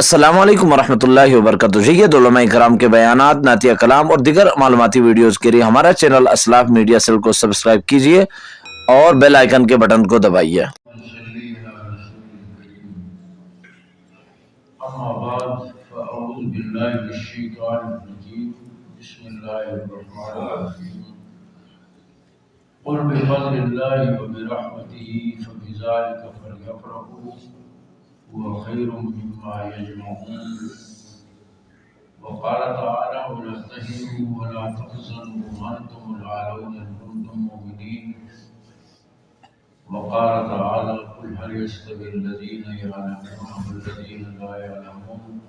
السلام علیکم ورحمۃ اللہ وبرکاتہ. جید علماء کرام کے بیانات، نعتیہ کلام اور دیگر معلوماتی ویڈیوز کے لیے ہمارا چینل اسلاف میڈیا سیل کو سبسکرائب کیجیے اور بیل آئیکن کے بٹن کو دبائیے. اما بعد فاعوذ باللہ من الشیطان الرجیم بسم اللہ الرحمن الرحیم قل بفضل اللہ وبرحمتہ فبذلک فلیفرحوا هو خیر مما یجمعون وقال تعالی ولا تهنوا ولا تحزنوا وانتم الاعلون ان کنتم مؤمنین وقال تعالى قل هل يستوي الذين يعلمون والذين لا يعلمون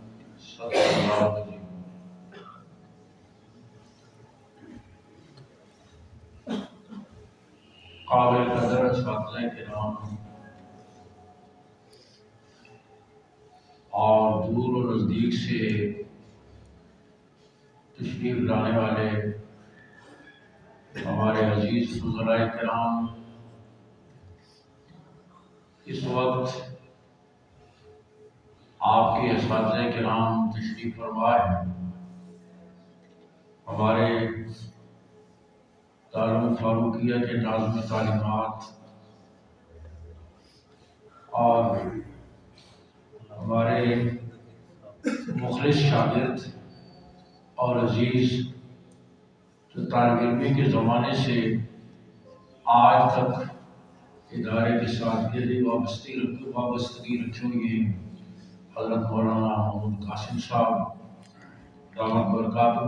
صدق الله العظيم. قابل قدر اساتذہ کرام اور دور و نزدیک سے تشریف لانے والے ہمارے عزیز فضلاء کرام، اس وقت آپ کے اساتذہ کرام تشریف فرما ہیں. ہمارے دارالعلوم فاروقیہ کے ناظم تعلیمات اور ہمارے مخلص شاگرد اور عزیز جو طالب علمی کے زمانے سے آج تک ادارے کے ساتھ گہری وابستگی رکھے ہوئے ہیں، حضرت مولانا محمود قاسم صاحب دامت برکاتہ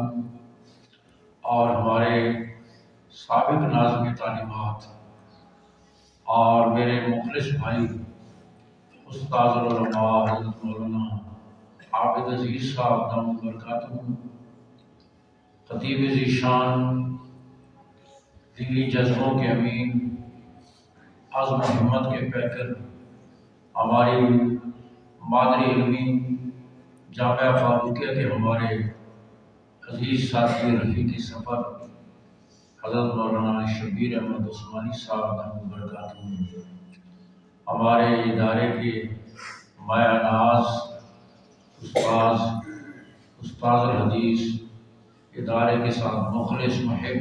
اور ہمارے سابق ناظم تعلیمات اور میرے مخلص بھائی استاد العلماء حضرت مولانا عابد عزیز صاحب دامت برکاتہ، خطیب ذیشان، دینی جذبوں کے امین، عزم و ہمت کے پیکر، ہماری مادری علمی جامعہ فاروقیہ کے ہمارے عزیز ساتھی رفیقی سفر حضرت مولانا شبیر احمد عثمانی صاحب دامت برکاتہ، ہمارے ادارے کے مایہ ناز استاذ الحدیث، ادارے کے ساتھ مخلص محب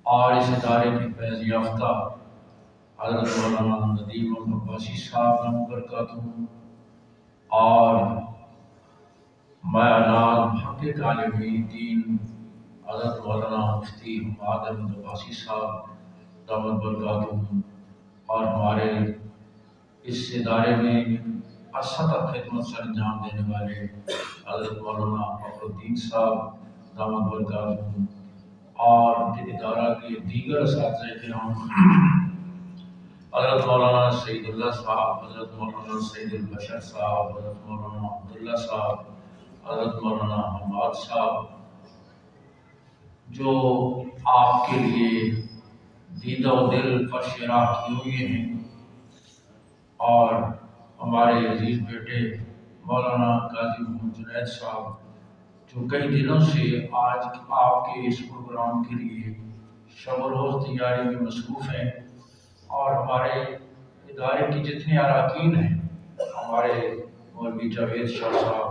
اور اس ادارے کے فیض یافتہ حضرت مولانا ندیم عباسی صاحب دامت برکاتہ، اور مایہ ناز محقق عالم دین حضرت مولانا مفتی حماد احمد عباسی صاحب دامت برکاتہ، اور ہمارے اس ادارے میں اساتذہ خدمت سر انجام دینے والے حضرت مولانا فخر الدین صاحب دامت برکاتہ، اور ادارہ کے دیگر اساتذہ کرام حضرت مولانا سعید اللہ صاحب، حضرت مولانا سعید البشر صاحب، حضرت مولانا عبداللہ صاحب، حضرت مولانا حماد صاحب، جو آپ کے لیے دیدہ و دل فرش راہ کیے ہوئے ہیں، اور ہمارے عزیز بیٹے مولانا قاضی محمد جنید صاحب جو کئی دنوں سے آج آپ کے اس پروگرام کے لیے شب و روز تیاری میں مصروف ہیں، اور ہمارے ادارے کی جتنے اراکین ہیں، ہمارے مولوی جاوید شاہ صاحب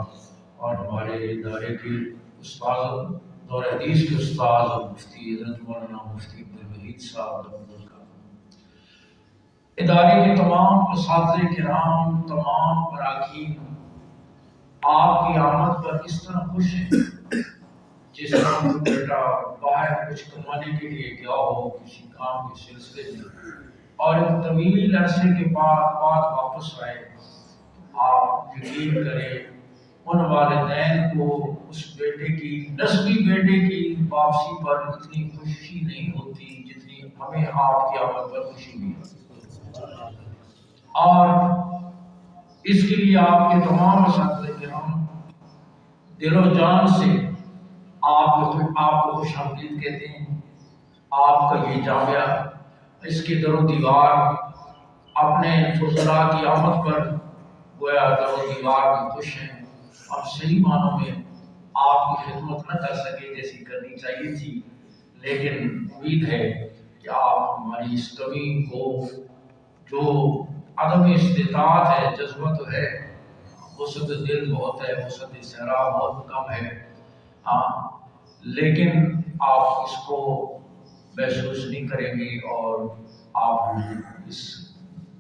اور ہمارے ادارے کے استاد دور حدیث کے استاد اور مفتی حضرت مولانا مفتی عبدالوحید صاحب، ادارے کے تمام اساتذہ کرام، تمام اراکین آپ کی آمد پر اس طرح خوش ہیں جس طرح بیٹا باہر کچھ کمانے کے لیے گیا ہو کسی کام کے سلسلے میں، اور ایک طویل عرصے کے بعد واپس آئے. آپ یقین کریں ان والدین کو اس بیٹے کی، نسبی بیٹے کی واپسی پر اتنی خوشی نہیں ہوتی جتنی ہمیں آپ کی آمد پر خوشی ہوئی. اور اس کے لیے آپ کے تمام اساتذہ کرام دل و جان سے آپ کو خوش آمدید کہتے ہیں. آپ کا یہ جامعہ، اس کی در و دیوار اپنے فضلاء کی آمد پر گویا در و دیوار میں خوش ہیں. ہم صحیح معنوں میں آپ کی خدمت نہ کر سکے جیسی کرنی چاہیے تھی، لیکن امید ہے کہ آپ ہماری اس کمی کو، جو عدم استطاعت ہے، جذبہ تو ہے، وسعت دل بہت ہے، وسعت صحرا بہت کم ہے، ہاں، لیکن آپ اس کو محسوس نہیں کریں گے اور آپ اس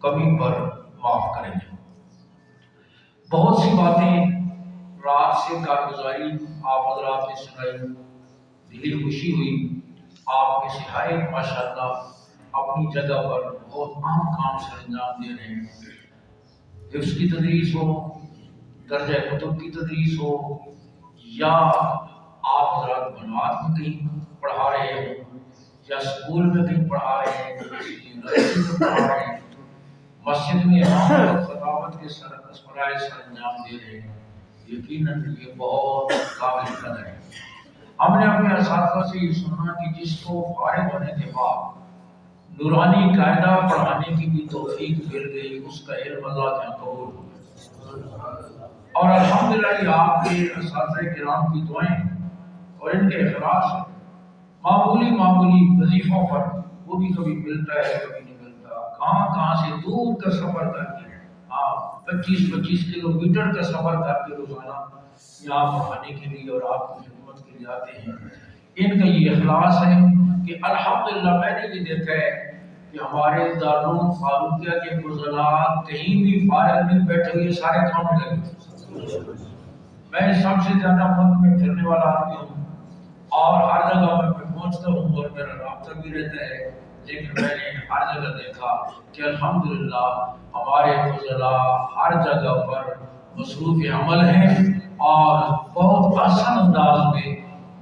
کمی پر معاف کریں گے۔ بہت سی باتیں رات سے کارگزاری آپ حضرات نے سنائی، دلی خوشی ہوئی، آپ کے سہائے ماشاءاللہ اپنی جگہ پر بہت اہم کام سر انجام دے رہے ہیں۔ حفظ کی تدریس ہو، درجہ کتب کی تدریس ہو، یا آپ حضرات بنوات میں کہیں پڑھا رہے ہوں، یا اسکول میں کہیں پڑھا رہے ہیں، یونیورسٹی میں پڑھا رہے ہیں، مسجد میں امام اور خطابت کے فرائض سر انجام دے رہے ہیں، یقیناً یہ بہت قابل قدر ہے۔ ہم نے اپنے اساتذہ سے یہ سنا کہ جس کو فارغ ہونے کے بعد نورانی قاعدہ پڑھانے کی بھی توفیق مل گئی، اس کا علم اللہ کے قبول ہو گیا، اور الحمدللہ یہ آپ کے اساتذہ کرام کی دعائیں اور ان کے اخلاص ہے۔ معمولی وظیفوں پر وہ بھی کبھی ملتا ہے کبھی نہیں ملتا، کہاں سے دور کا سفر کر کے 25 کلومیٹر کا سفر کر کے روزانہ یہاں پڑھانے کے لیے اور آپ کی خدمت کے لیے آتے ہیں۔ ان کا یہ اخلاص ہے کہ الحمدللہ میں نے یہ دیکھا ہے کہ ہمارے دارالعلوم فاروقیہ کے فضلاء کہیں بھی فارغ نہیں بیٹھے ہوئے، سارے کام میں لگے۔ میں سب سے زیادہ ملک میں پھرنے والا آدمی ہوں اور ہر جگہ میں پہنچتا ہوں اور میرا رابطہ بھی رہتا ہے، لیکن میں نے ہر جگہ دیکھا کہ الحمدللہ ہمارے فضلاء ہر جگہ پر مصروف عمل ہیں اور بہت آسان انداز میں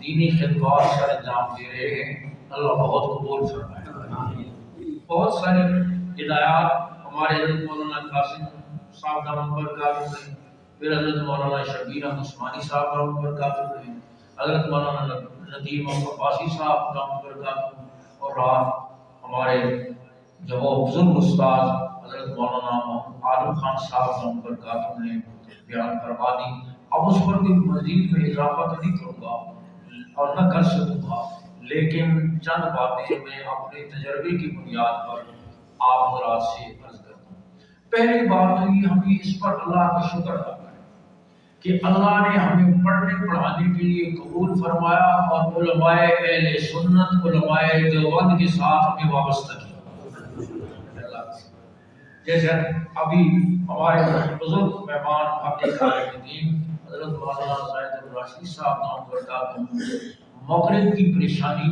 دینی خدمات سر انجام دے رہے ہیں۔ اللہ بہت قبول فرمائے۔ بہت ساری ہدایات ہمارے حضرت مولانا قاسم صاحب دامت برکاتہ ہیں، پھر حضرت مولانا شبیر احمد عثمانی صاحب دامت برکاتہ ہیں، حضرت مولانا ندیم عباسی صاحب دامت برکاتہ، اور رات ہمارے جب وہ بزرگ استاد حضرت مولانا عالم خان صاحب دامت برکاتہ نے بیان کروا دی۔ اب اس پر کوئی مزید میں اضافہ تو نہیں کروں گا اور نہ کر سکوں گا، لیکن چند باتیں میں اپنے تجربے کی بنیاد پر آپ حضرات سے عرض کرتا ہوں۔ پہلی بات تو یہ ہمیں اس پر اللہ کا شکر ادا کریں کہ اللہ نے ہمیں پڑھنے پڑھانے کے لیے قبول فرمایا اور علماء اہل سنت، علماء دیوبند کے ساتھ ہمیں وابستہ کیا۔ جیسے ابھی ہمارے بزرگ مہمان حقیقت حضرت مولانا زاہد الراشد صاحب دامت برکاتہ مغرب کی پریشانی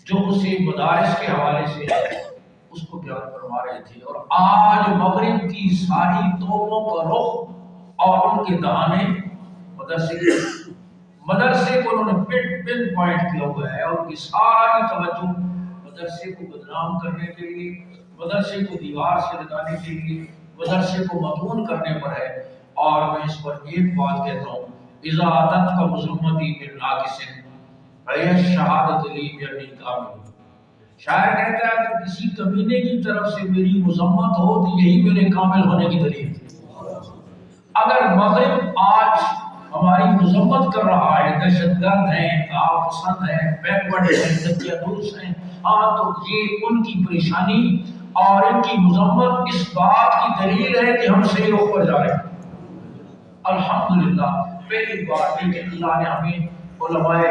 جو اسے مدارس کے حوالے سے اس کو بیان فرما رہے تھے، اور آج مغرب کی ساری توبوں کا رخ اور ان کے دہانے مدرسے کو انہوں نے پن پوائنٹ کیا ہوا ہے، اور ان کی ساری توجہ مدرسے کو بدنام کرنے کے لیے، مدرسے کو دیوار سے لگانے کے لیے، مدرسے کو مدعون کرنے پر ہے۔ اور میں اس پر ایک بات کہتا ہوں، اذا عادت کا مظلمتی من ناقص فہی شہادت لی بانی کامل۔ شاعر کہتا ہے کہ کسی کمینے کی طرف سے میری مذمت ہو تو یہی میرے کامل ہونے کی دلیل ہے۔ اگر مغرب آج ہماری مذمت کر رہا ہے، دہشت گرد ہیں، پسند ہیں، بیکورڈ ہیں، دجالوس ہیں، تو یہ ان کی پریشانی اور ان کی مذمت اس بات کی دلیل ہے کہ ہم صحیح رخ پر جا رہے ہیں۔ الحمدللہ پہلی بات یہ کہ اللہ نے ہمیں علماء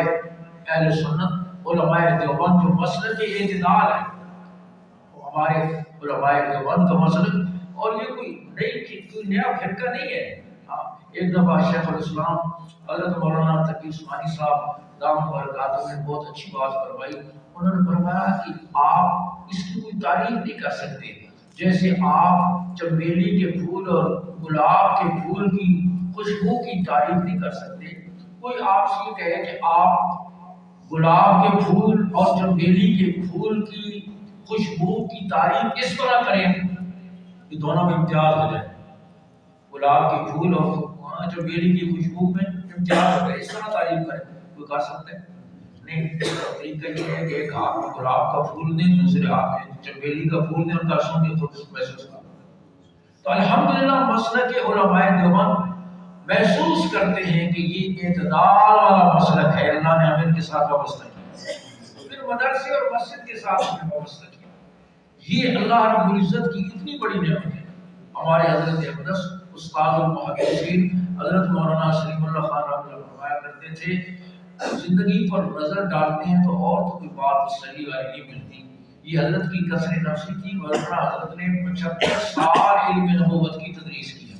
اہل سنت، علماء دیوبند جو مسلک اعتدال ہے، ہمارے علماء دیوبند کا مسلک، اور یہ کوئی نیا فرقہ نہیں ہے۔ ایک دفعہ شیخ الاسلام حضرت مولانا تقی عثمانی صاحب دامت برکاتہ نے بہت اچھی بات فرمائی۔ انہوں نے فرمایا کہ آپ اس کی کوئی تعریف نہیں کر سکتے، جیسے آپ چمیلی کے پھول اور گلاب کے پھول کی خوشبو کی تعریف نہیں کر سکتے۔ کوئی آپ سے یہ کہے کہ آپ گلاب کے پھول اور چمیلی کے پھول کی خوشبو کی تعریف اس طرح کریں کہ دونوں میں امتیاز ہو جائے، گلاب کے پھول اور چمیلی کی خوشبو میں امتیاز ہو جائے، اس طرح تعریف کریں، کوئی کر سکتے نہیں۔ طریقہ یہ ہے کہ ایک ہاتھ میں گلاب کا پھول دیں، دوسرے ہاتھ میں چمیلی کا پھول دیں، ان کا سن کے خود محسوس کریں۔ تو الحمدللہ مسلک علماء دیوبند محسوس کرتے ہیں کہ یہ اعتدال والا مسلک ہے، اللہ نے ہمیں ان کے ساتھ وابستہ کیا، پھر مدرسے اور مسجد کے ساتھ ہمیں وابستہ کیا۔ یہ اللہ رب العزت کی اتنی بڑی نعمت ہے۔ ہمارے حضرت اقدس استاد المحدثین حضرت مولانا سلیم اللہ خان رحمۃ اللہ فرمایا کرتے تھے زندگی پر نظر ڈالتے ہیں تو اور تو کوئی بات صحیح والی نہیں ملتی. یہ حضرت کی کثر نفسی تھی، ورنہ حضرت نے 75 سال علم نبوت کی تدریس کی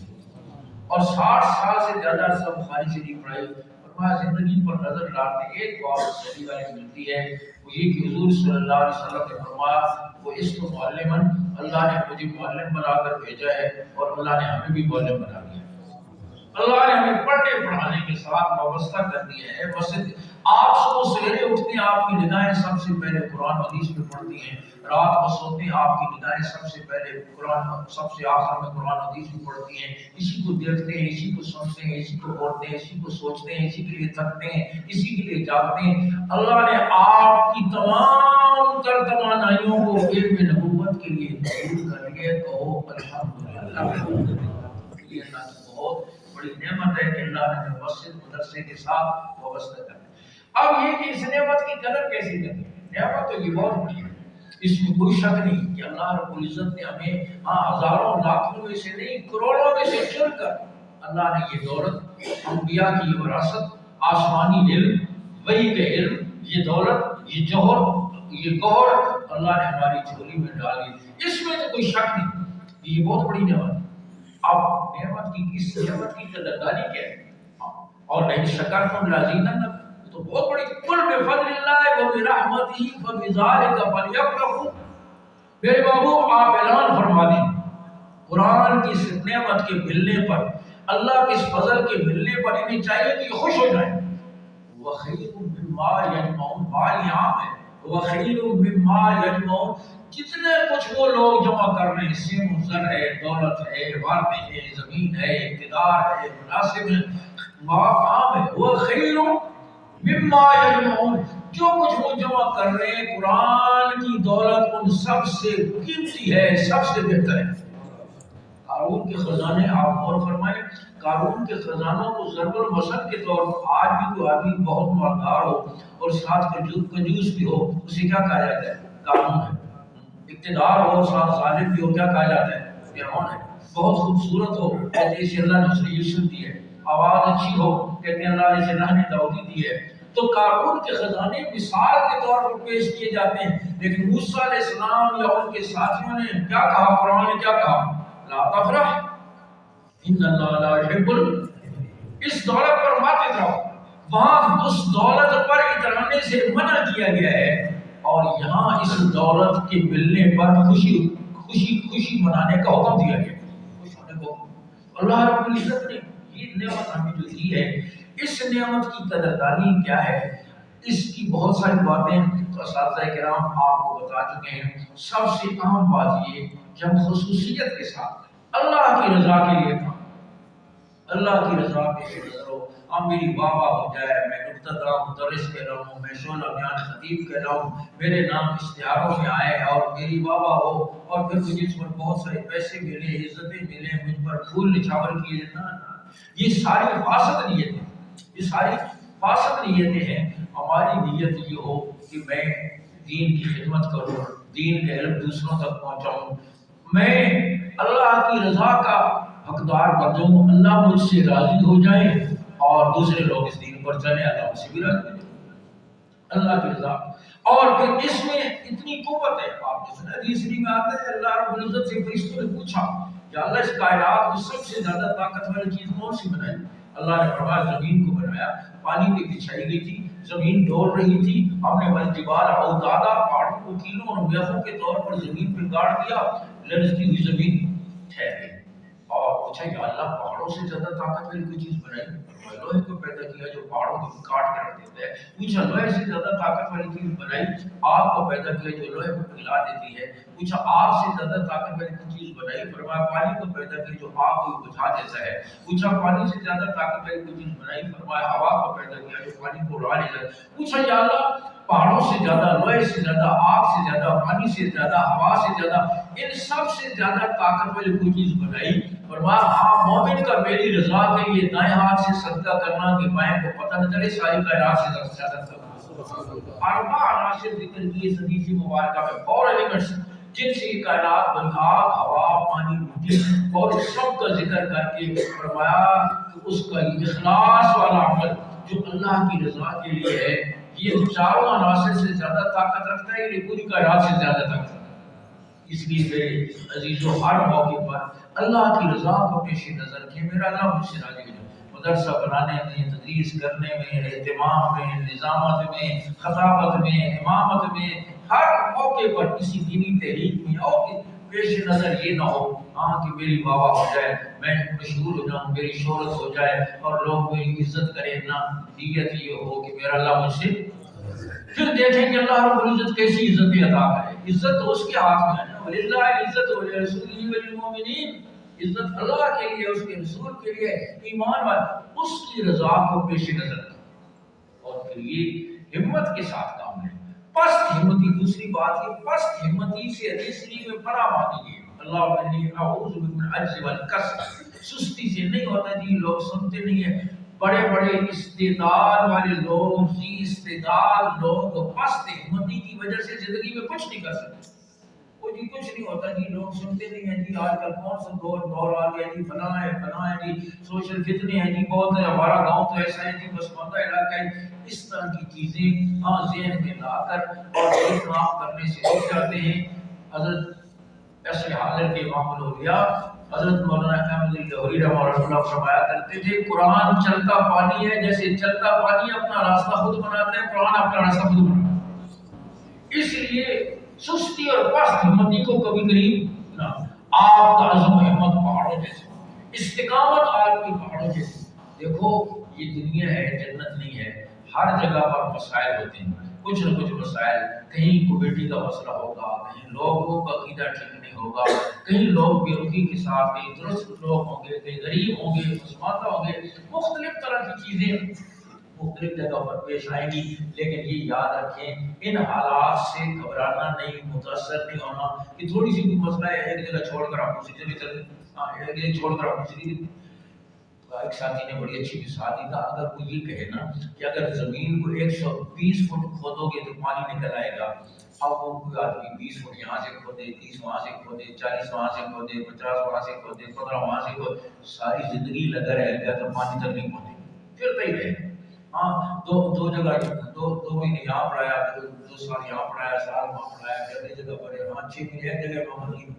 اور 60 سال سے زیادہ سب بخاری شریف پڑھائی. فرمایا زندگی پر نظر ڈالتے ایک بات صحیح والی ملتی ہے، وہ یہ کہ حضور صلی اللہ علیہ وسلم نے فرمایا وہ اس کو معلمن، اللہ نے مجھے معلم بنا کر بھیجا ہے اور اللہ نے ہمیں بھی معلم بنا دیا. اللہ نے ہمیں پڑھنے پڑھانے کے ساتھ وابستہ کر دیا ہے. بس آپ صبح سویرے اٹھتے ہیں آپ کی نگاہیں سب سے پہلے قرآن حدیث میں پڑھتی ہیں، رات کو سوتے ہیں آپ کی نگاہیں سب سے پہلے قرآن، سب سے آخر میں قرآن حدیث میں پڑھتی ہیں. اسی کو دیکھتے ہیں، اسی کو سنتے ہیں، اسی کو پڑھتے ہیں، اسی کو سوچتے ہیں، اسی کے لیے تھکتے ہیں، اسی کے لیے جاگتے ہیں. اللہ نے آپ کی تمام تر توانائیوں کو علم نبوت کے لیے تبدیل کر لیا. کہو الحمدللہ. یہ اللہ کی بہت بڑی نعمت ہے کہ اللہ نے مسجد مدرسے کے ساتھ وابستہ کر دیا. اب یہ کہ اس نعمت کی قدر کیسے کرنی ہے؟ نعمت تو یہ بہت بڑی ہے، اس میں کوئی شک نہیں کہ اللہ رب العزت نے ہمیں ہزاروں لاکھوں میں سے نہیں کروڑوں میں سے چن کر اللہ نے یہ دولت، انبیاء کی وراثت، آسمانی علم، وحی کے علم، یہ دولت، یہ جوہر، یہ گوہر اللہ نے ہماری جھولی میں ڈالی. اس میں تو کوئی شک نہیں، یہ بہت بڑی نعمت ہے. اب نعمت کی اس نعمت کی قدردانی کیا ہے؟ اور نہیں شکرتم لازیننکم، تو بہت بڑی. قل بفضل اللہ وبرحمتہ فبذلک فلیفرحوا. میرے بابو آپ اعلان فرما دیں قرآن کی اس نعمت کے ملنے پر، اللہ کے اس فضل کے ملنے پر انہیں چاہیے کہ یہ خوش ہو جائیں. وخیر مما یجمعون، مال عام ہے، وخیر مما یجمعون. جتنے کچھ وہ لوگ جمع کر رہے ہیں، سیم و زر ہے، دولت ہے، وارث ہے، زمین ہے، اقتدار ہے، مناصب ہے، مقام ہے. وخیر مما یجمعون، جو کچھ وہ جمع کر رہے ہیں قرآن کی دولت ان سب سے قیمتی ہے، سب سے بہتر ہے. قارون کے خزانے آپ غور فرمائیں، قارون کے خزانوں کو ضرب المثل کے طور پر آج بھی کوئی آدمی بہت مالدار ہو اور ساتھ کنجوس بھی ہو، اسے کیا کہا جاتا ہے؟ قارون ہے. اقتدار ہو ساتھ ظالم بھی ہو، کیا کہا جاتا ہے؟ فرعون ہے. بہت خوبصورت ہو کہتے ہیں اسے اللہ نے اسے یوسف دی ہے. آواز اچھی ہو کہتے ہیں اللہ نے اسے اللہ نے داؤدی دی ہے. تو قارون کے خزانے مثال کے طور پر پیش کیے جاتے ہیں، لیکن موسیٰ علیہ السلام یا ان کے ساتھیوں نے کیا کہا؟ قرآن نے کیا کہا؟ لا تفرح ان اللہ لا يحب. اس دولت پر مت اتراؤ. وہاں اس دولت پر اترانے سے منع کیا گیا ہے، اور یہاں اس دولت کے ملنے پر خوشی منانے کا حکم دیا گیا. خوش ہونے کو اللہ رب العزت نے یہ نعمت ہمیں جو دی ہے، اس نعمت کی قدردانی کیا ہے؟ اس کی بہت ساری باتیں تو اساتذہ کرام آپ کو بتا چکے ہیں. سب سے اہم بات یہ جب خصوصیت کے ساتھ اللہ کی رضا کے لیے تھا، اللہ کی رضا کے نظر ہو. اب میری بابا ہو جائے، میں مبتدا مدرس کہہ رہا ہوں، میں شعلہ بیان خطیب کہہ رہا ہوں، میرے نام اشتہاروں میں آئے اور میری بابا ہو، اور پھر مجھے اس پر بہت سارے پیسے ملے، عزتیں ملے، مجھ پر پھول نچھاور کیے. یہ ساری فاسد نیتیں، یہ ساری فاسد نیتیں ہیں. ہماری نیت یہ ہو کہ میں دین کی خدمت کروں، دین کا علم دوسروں تک پہنچاؤں، میں اللہ کی رضا کا حقدار بنوں، اللہ مجھ سے راضی ہو جائیں اور دوسرے لوگ اس دین پر چلیں، اللہ مجھ سے بھی راضی ہو جائے. اللہ کی رضا. اور پھر اس میں اتنی قوت ہے. آپ نے سنا حدیث میں آتا ہے اللہ رب العزت سے فرشتوں نے پوچھا کہ اللہ اس کائنات میں سب سے زیادہ طاقت والی چیز کون سی بنائی؟ اللہ نے فرمایا زمین کو بنایا. پانی پہ بچھائی گئی تھی، زمین ڈول رہی تھی، ہم نے والجبال اوتادا، پہاڑوں کو کیلوں اور میخوں کے طور پر زمین پہ گاڑ دیا، لرزتی ہوئی زمین ٹھہر گئی. اور پوچھا کہ اللہ پہاڑوں سے زیادہ طاقت والی کوئی چیز بنائی؟ لوہے کو پیدا کیا جو پہاڑوں کو کاٹ کے رکھ دیتا ہے. پوچھا لوہے سے زیادہ طاقت والی چیز بنائی؟ آگ کو پیدا کیا جو لوہے کو پگھلا دیتی ہے. پوچھا آگ سے زیادہ طاقت والی چیز بنائی؟ فرمایا پانی کو پیدا کیا جو آگ کو بجھا دیتا ہے. پوچھا پانی سے زیادہ طاقت والی چیز بنائی؟ فرمایا ہوا کو پیدا کیا جو پانی کو اڑا لیتا ہے. پوچھا یا اللہ پہاڑوں سے زیادہ، لوہے سے زیادہ، آگ سے زیادہ، پانی سے زیادہ، ہوا سے زیادہ، ان سب سے زیادہ طاقت والی کوئی چیز بنائی؟ فرمایا ہاں مومن کا میری رضا کے لیے دائیں ہاتھ سے صدقہ کرنا کہ بائیں کو پتہ نہ چلے، ساری کائنات سے زیادہ کرنا. اربع عناصر ذکر کی اس حدیث مبارکہ میں، 4 ایلیمنٹس جن سے یہ کائنات بنی، آگ، ہوا، پانی، اور سب کا ذکر کر کے فرمایا کہ اس کا اخلاص والا عمل جو اللہ کی رضا کے لیے ہے یہ چاروں عناصر سے زیادہ طاقت رکھتا ہے، یہ پوری کائنات سے زیادہ طاقت رکھتا ہے۔ اس لیے میرے عزیزوں ہر موقع پر اللہ کی رضا کو پیش نظر رکھیں، میرا اللہ مجھ سے راضی ہو جائے۔ مدرسہ بنانے میں، تدریس کرنے میں، اہتمام میں، نظامت میں، خطابت میں، امامت میں، ہر موقع پر کسی دینی تحریک میں اور پیش نظر یہ نہ ہو کہ میری واہ ہو جائے، میں مشہور ہو جاؤں، میری شہرت ہو جائے اور لوگ میری عزت کریں، نہ نیت یہ ہو کہ میرا اللہ مجھ سے۔ پھر دیکھیں کہ اللہ رب العزت کیسی عزت عطا کرے۔ عزت تو اس کے ہاتھ میں ہے نا، وَلِلَّهِ الْعِزَّةُ وَلِرَسُولِهِ وَلِلْمُؤْمِنِينَ۔ عزت اللہ کے لیے، اس کے رسول کے لیے، ایمان والے اس کی رضا کو پیش نظر رکھیں اور پھر یہ ہمت کے ساتھ کام لیں۔ پست ہمتی، دوسری بات یہ پست ہمتی سے حدیث شریف میں پناہ مانگی گئی، اللہ انی اعوذ بک من العجز والکسل۔ سستی سے نہیں ہوتا جی، لوگ سنتے نہیں ہیں، بڑے بڑے استعداد والے لوگ، ذی استعداد لوگ پست ہمتی کی وجہ سے زندگی میں کچھ نہیں کر سکتے۔ وہ جی کچھ نہیں ہوتا جی، لوگ سنتے نہیں ہیں جی، آج کل کون سا دور آ گیا جی، فلاں ہے جی، سوشل فتنے ہیں جی، بہت ہے، ہمارا گاؤں تو ایسا ہے جی، بس بندہ علاقہ ہے۔ اس طرح کی چیزیں ذہن میں لا کر اور یہ کام کرنے سے رک جاتے ہیں۔ حضرت ایسے حاضر کے امام الاولیاء حضرت مولانا احمد لاہوری رحمہ اللہ فرمایا کرتے تھے، قرآن چلتا پانی ہے، جیسے چلتا پانی اپنا راستہ خود بناتا ہے، قرآن اپنا راستہ خود بناتا ہے۔ اس لیے سستی اور پست ہمتی کو کبھی قریب نہ۔ آپ کا عزم ہمت پہاڑوں جیسے، استقامت آپ کی پہاڑوں جیسے۔ دیکھو یہ دنیا ہے، جنت نہیں ہے، ہر جگہ پر مسائل ہوتے ہیں، کچھ نہ کچھ مسائل، کہیں کو بیٹی کا مسئلہ ہوگا، کہیں لوگوں کا عقیدہ ٹھیک نہیں ہوگا، کہیں لوگ بے رخی کے ساتھ، کہیں درست لوگ ہوں گے، کہیں غریب ہوں گے، مسلمان ہوں گے، مختلف طرح کی چیزیں مختلف جگہ پر پیش آئیں گی۔ لیکن یہ یاد رکھیں ان حالات سے گھبرانا نہیں، متاثر نہیں ہونا کہ تھوڑی سی کوئی مسئلہ ہے ایک جگہ چھوڑ کر آپ دوسری جگہ چلے، ایک جگہ چھوڑ کر آپ دوسری۔ ایک ساتھی نے بڑی اچھی مثال دی تھا، اگر کوئی یہ کہے نا کہ اگر زمین کو 120 فٹ کھودو گے تو پانی نکل آئے گا، اب وہ کوئی آدمی 20 فٹ یہاں سے کھودے، 30 وہاں سے کھودے، 40 وہاں سے کھودے، 50 وہاں سے کھودے، 15 وہاں سے کھودے، ساری زندگی لگا رہے گا تو پانی تک نہیں پہنچے گا، پھرتا ہی رہے گا۔ دو جگہ دو مہینے یہاں پڑھایا، 2 سال یہاں پڑھایا، سال وہاں پڑھایا، پھر اگلی جگہ پڑھے، 6 مہینے ایک جگہ وہاں نہیں۔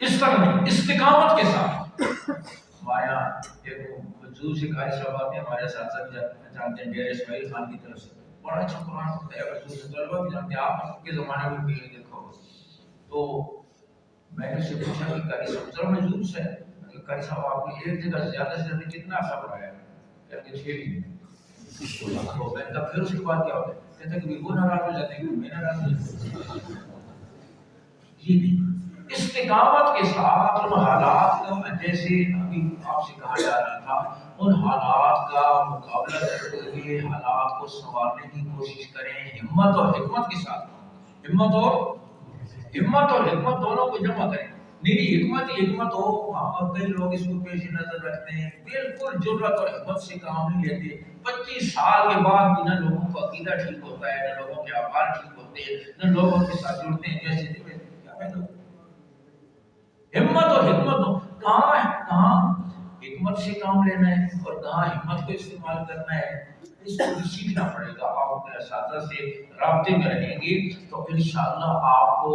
اس طرح نہیں، استقامت کے ساتھ۔ ہمارے یہاں ایک بزرگ سے قاری صاحب آتے ہیں، ہمارے ساتھ ساتھ جانتے ہیں، ڈیر اسماعیل خان کی طرف سے بڑا اچھا قرآن پڑھتا ہے، بزرگ طلبہ بھی جانتے ہیں، آپ کے زمانے میں بھی دیکھا ہوگا۔ تو میں نے اس سے پوچھا کہ قاری صاحب ذرا محظوظ سے کہ قاری صاحب آپ نے ایک جگہ زیادہ سے زیادہ کتنا عرصہ پڑھایا؟ کہتے 6 مہینے۔ تو میں نے کہا پھر اس کے بعد کیا ہوتا ہے؟ کہتے ہیں کہ وہ ناراض ہو جاتے ہیں کہ میں ناراض ہو جاتا ہوں۔ یہ نہیں، استقامت کے ساتھ ان حالات کا، جیسے ابھی آپ سے کہا جا رہا تھا، ان حالات کا مقابلہ کرتے ہوئے حالات کو سنوارنے کی کوشش کریں، ہمت اور حکمت کے ساتھ۔ ہمت اور حکمت دونوں کو جمع کریں۔ میری حکمت ہو، اور کئی لوگ اس کو پیش نظر رکھتے ہیں، بالکل جرأت اور حکمت سے کام نہیں لیتے۔ 25 سال کے بعد بھی نہ لوگوں کا عقیدہ ٹھیک ہوتا ہے، نہ لوگوں کے اعمال ٹھیک ہوتے ہیں، نہ لوگوں کے ساتھ جڑتے ہیں جیسے ہمت اور حکمت ہو۔ کہاں حکمت سے کام لینا ہے اور کہاں ہمت کو استعمال کرنا ہے، اس کو بھی سیکھنا پڑے گا۔ آپ اپنے اساتذہ سے رابطے میں رہیں گے تو انشاءاللہ آپ کو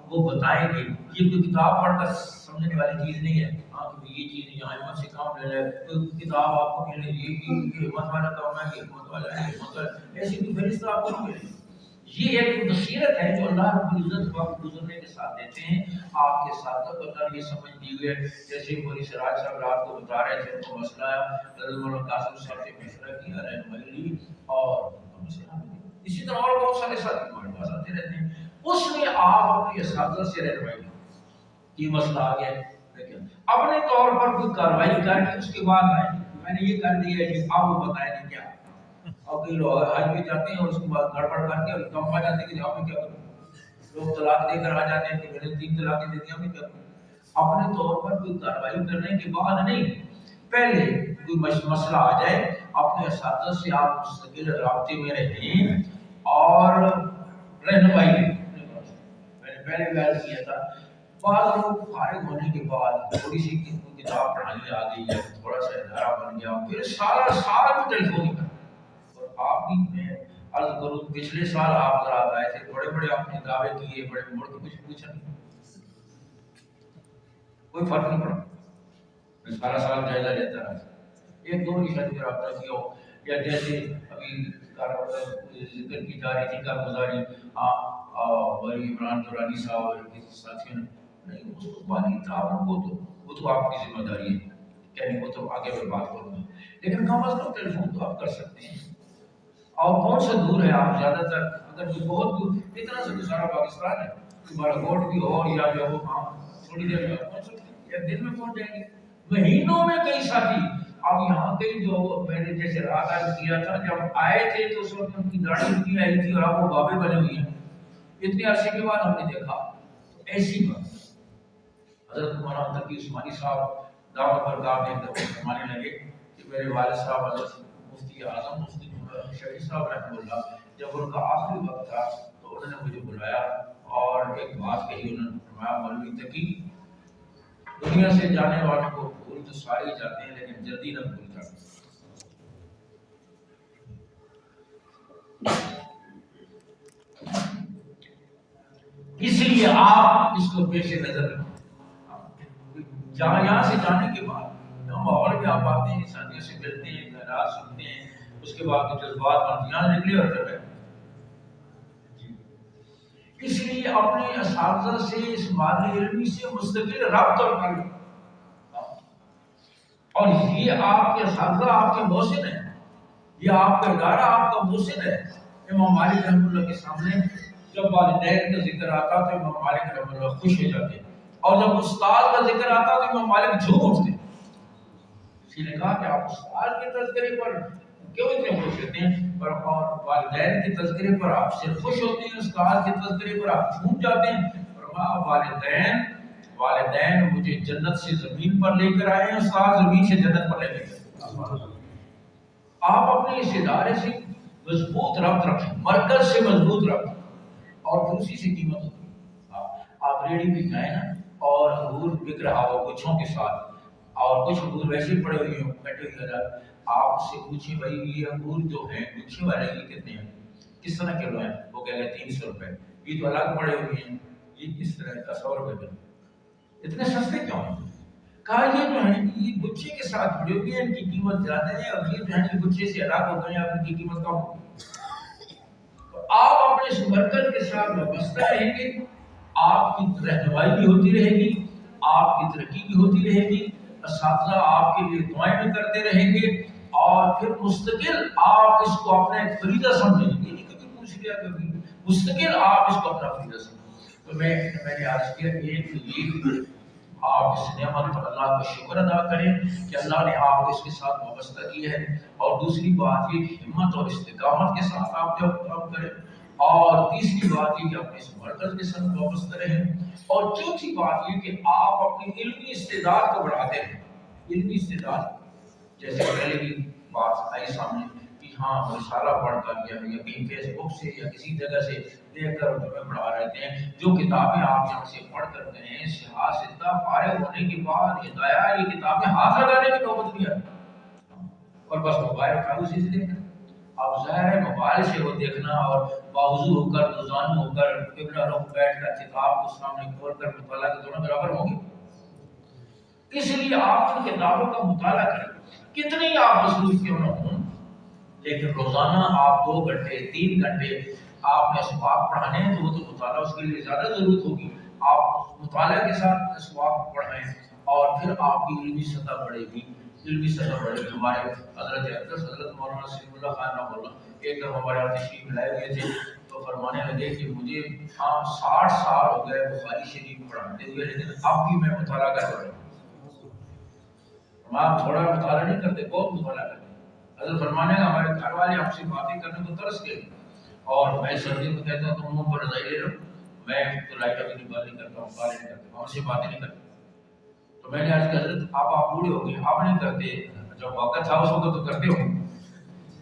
وہ بتائیں گے۔ یہ کوئی کتاب پڑھ کر سمجھنے والی چیز نہیں ہے کہ یہ چیز یہاں ہمت سے کام لینا ہے، کوئی کتاب آپ کو ملے یہ ہمت والا کام ہے، یہ ہمت والا ہے، ہمت والا، ایسی کوئی فہرست آپ کو نہیں ملے۔ یہ ایک بصیرت ہے جو اللہ رب العزت وقت گزرنے کے ساتھ دیتے ہیں۔ آپ کے ساتھ اللہ نے یہ سمجھ دی ہوئی ہے، جیسے مولوی سراج صاحب رات کو بتا رہے تھے، ان کو مسئلہ آیا، حضرت مولانا قاسم صاحب سے مشورہ کیا، رہنمائی لی اور اسی طرح اور بہت سارے ساتھی ہمارے پاس آتے رہتے ہیں۔ اس میں آپ اپنے اساتذہ سے رہنمائی لی، یہ مسئلہ آ گیا ہے، لیکن اپنے طور پر کوئی کارروائی کر کے اس کے بعد آئیں میں نے یہ کر دیا ہے جی، آپ وہ بتائیں گے کیا۔ اور کئی لوگ حج پہ جاتے ہیں اور اس کے بعد گڑبڑ کر کے اور کم پا جاتے ہیں کہ آپ نے کیا کروں، لوگ طلاق دے کر آ جاتے ہیں کہ میں نے 3 طلاقیں دے دی، ہم نے کیا کروں۔ اپنے طور پر کوئی کارروائی کرنے کے بعد نہیں، پہلے کوئی مسئلہ آ جائے، اپنے اساتذہ سے آپ مستقل رابطے میں رہیں اور رہنمائی لیں۔ میں نے پہلے بھی عرض کیا تھا بعض لوگ فارغ ہونے کے بعد تھوڑی سی کتاب پڑھانے آ گئی ہے، تھوڑا سا ادارہ بن گیا، پھر سارا سال بھی ٹیلیفون ہی کرتا۔ اور آپ بھی میں عرض کروں پچھلے سال آپ حضرات آئے تھے، بڑے بڑے آپ نے دعوے کیے، بڑے مڑ کے کچھ پوچھا نہیں، کوئی فرق نہیں پڑا۔ میں سارا سال جائزہ لیتا رہا، ایک دو ہی شاید رابطہ کیا ہو، یا جیسے ابھی ذکر کی جا رہی تھی کارگزاری ولی عمران دورانی صاحب اور کسی ساتھیوں نے، نہیں اس کو مالی تعاون کو تو وہ تو آپ کی ذمہ داری ہے، یعنی وہ تو آگے میں بات کروں گا، لیکن کم از کم ٹیلیفون تو آپ کر سکتے ہیں۔ اور کون سے دور ہے آپ زیادہ تر، اگر کوئی بہت دور اتنا سے سارا پاکستان ہے، تمہارا گوٹ بھی ہو یا جو وہ کام تھوڑی دیر میں پہنچ سکتے ہیں، ایک دن میں پہنچ جائیں گے، مہینوں میں کئی ساتھی۔ اب یہاں کئی جو میں نے جیسے رات آج کیا تھا، جب آئے تھے تو اس وقت ان کی داڑھی اتنی آئی تھی اور اب وہ بابے بنے ہوئی ہیں، اتنے عرصے کے بعد ہم نے دیکھا ایسی بات۔ حضرت مولانا تقی عثمانی صاحب دعوت برکات ایک دفعہ فرمانے لگے کہ میرے والد صاحب حضرت مفتی اعظم مفتی شفیع صاحب رحمہ اللہ، جب ان کا آخری وقت تھا تو انہوں نے مجھے بلایا اور ایک بات کہی، انہوں نے فرمایا مولوی تقی، دنیا سے جانے والوں کو بھول تو سارے ہی جاتے ہیں لیکن جلدی نہ بھول جاتے۔ اس لیے آپ اس کو پیش نظر رکھیں۔ جہاں یہاں سے جانے کے بعد ہم ماحول میں آپ آتے ہیں، انسانیت سے ملتے ہیں، خیرات سنتے ہیں، اس کے بعد کچھ جذبات بنتے یہاں نکلے اور چل رہے۔ اس لیے اپنے اساتذہ سے، اس مادی علمی سے مستقل رابطہ اور تعلق، اور یہ آپ کے اساتذہ آپ کے محسن ہیں، یہ آپ کا ادارہ آپ کا محسن ہے۔ امام مالک رحمۃ اللہ کے سامنے جب والدین کا ذکر آتا تو امام مالک رحمۃ اللہ خوش ہو جاتے، اور جب استاد کا ذکر آتا تو امام مالک جھوم اٹھتے۔ کسی نے کہا کہ آپ استاد کے تذکرے پر کیوں اتنے خوش ہوتے ہیں، اور والدین کے تذکرے پر آپ سے خوش ہوتے ہیں، استاد کے تذکرے پر آپ جھوم جاتے ہیں؟ فرمایا والدین مجھے جنت سے زمین پر لے کر آئے ہیں، استاد زمین سے جنت پر لے کر آئے۔ آپ اپنے اس ادارے سے مضبوط ربط رکھیں، مرکز سے مضبوط ربط، اور پھر اسی سے قیمت ہوتی ہے۔ آپ ریڑھی پہ جائیں نا اور انگور بک رہا ہو گچھوں کے ساتھ، اور کچھ انگور ویسے پڑے ہوئے ہوں کٹے ہوئے نظر، آپ اس سے پوچھیں بھائی یہ انگور جو ہیں گچھے والے یہ کتنے ہیں، کس طرح کلو ہیں؟ وہ کہہ گئے 300 روپے۔ یہ تو الگ پڑے ہوئے ہیں، یہ کس طرح کا 100 روپے میں، اتنے سستے کیوں ہیں؟ کہا یہ جو ہیں یہ گچھے کے ساتھ جڑے ہوئے ہیں، ان کی قیمت زیادہ ہے، اور یہ جو ہیں یہ گچھے سے الگ ہو گئے ہیں، ان کی قیمت کم ہو۔ تو آپ اپنے اس مرکز کے ساتھ وابستہ رہیں گے، آپ کی رہنمائی بھی ہوتی رہے گی، آپ کی ترقی بھی ہوتی رہے گی، اساتذہ آپ کے لیے دعائیں بھی کرتے رہیں گے، اور پھر مستقل آپ اس کو اپنا ایک فریضہ سمجھیں گے، نہیں کبھی پوچھ لیا کبھی، مستقل آپ اس کو اپنا فریضہ سمجھیں۔ تو میں نے عرض کیا ایک یہ آپ اس نعمت پر اللہ کا شکر ادا کریں کہ اللہ نے آپ کو اس کے ساتھ وابستہ کیا ہے، اور دوسری بات یہ کہ ہمت اور استقامت کے ساتھ آپ جب کام کریں، اور تیسری بات یہ کہ اپنے اس مرکز کے ساتھ وابستہ رہیں، اور چوتھی بات یہ کہ آپ اپنی علمی استعداد کو بڑھاتے ہیں۔ علمی استعداد جیسے پہلے کی بات آئی سامنے کہ ہاں رسالہ پڑھ کر یا کہیں فیس بک سے یا کسی جگہ سے دیکھ کر تمہیں پڑھا رہتے ہیں، جو کتابیں آپ یہاں سے پڑھ کر گئے ہیں، سیاستہ فارغ ہونے کے بعد ہدایہ یہ کتابیں ہاتھ لگانے کی نوبت نہیں آتی، اور بس موبائل اٹھا اسی سے دیکھنا۔ اب ظاہر ہے موبائل سے وہ دیکھنا اور باوضو ہو کر روزانہ ہو کر قبلہ رخ بیٹھ کر کتاب کو سامنے کھول کر مطالعہ کے دونوں برابر ہوں گے؟ اس لیے آپ ان کتابوں کا مطالعہ کریں، کتنی آپ مصروف کیوں نہ ہوں، لیکن روزانہ آپ 2 گھنٹے 3 گھنٹے آپ نے اسباق پڑھانے ہیں، تو وہ تو مطالعہ اس کے لیے زیادہ ضرورت ہوگی، آپ مطالعہ کے ساتھ اسباق پڑھائیں، اور پھر آپ کی علمی سطح بڑھے گی، علمی سطح بڑھے گی۔ ہمارے حضرت اقدس حضرت مولانا سلیم اللہ خان رحمہ اللہ ایک دم ہمارے یہاں تشریف لائے ہوئے تھے، تو فرمانے لگے کہ مجھے 60 سال ہو گئے بخاری شریف پڑھاتے ہوئے، لیکن اب بھی میں مطالعہ کر رہا ہوں۔ ہم تھوڑا مطالعہ نہیں کرتے، بہت مطالعہ کرتے۔ حضرت فرمانے کا ہمارے گھر والے ہم سے باتیں کرنے کو ترس گئے، اور میں سردی میں کہتا ہوں تم منہ پر رضائی لے لو، میں تو لائٹ ابھی نہیں بند نہیں کرتا ہوں، کالے نہیں کرتا ہوں، ہم سے باتیں نہیں کرتے۔ تو میں نے عرض کیا حضرت آپ بوڑھے ہو گئے، آپ نہیں کرتے، جب وقت تھا اس وقت تو کرتے ہو؟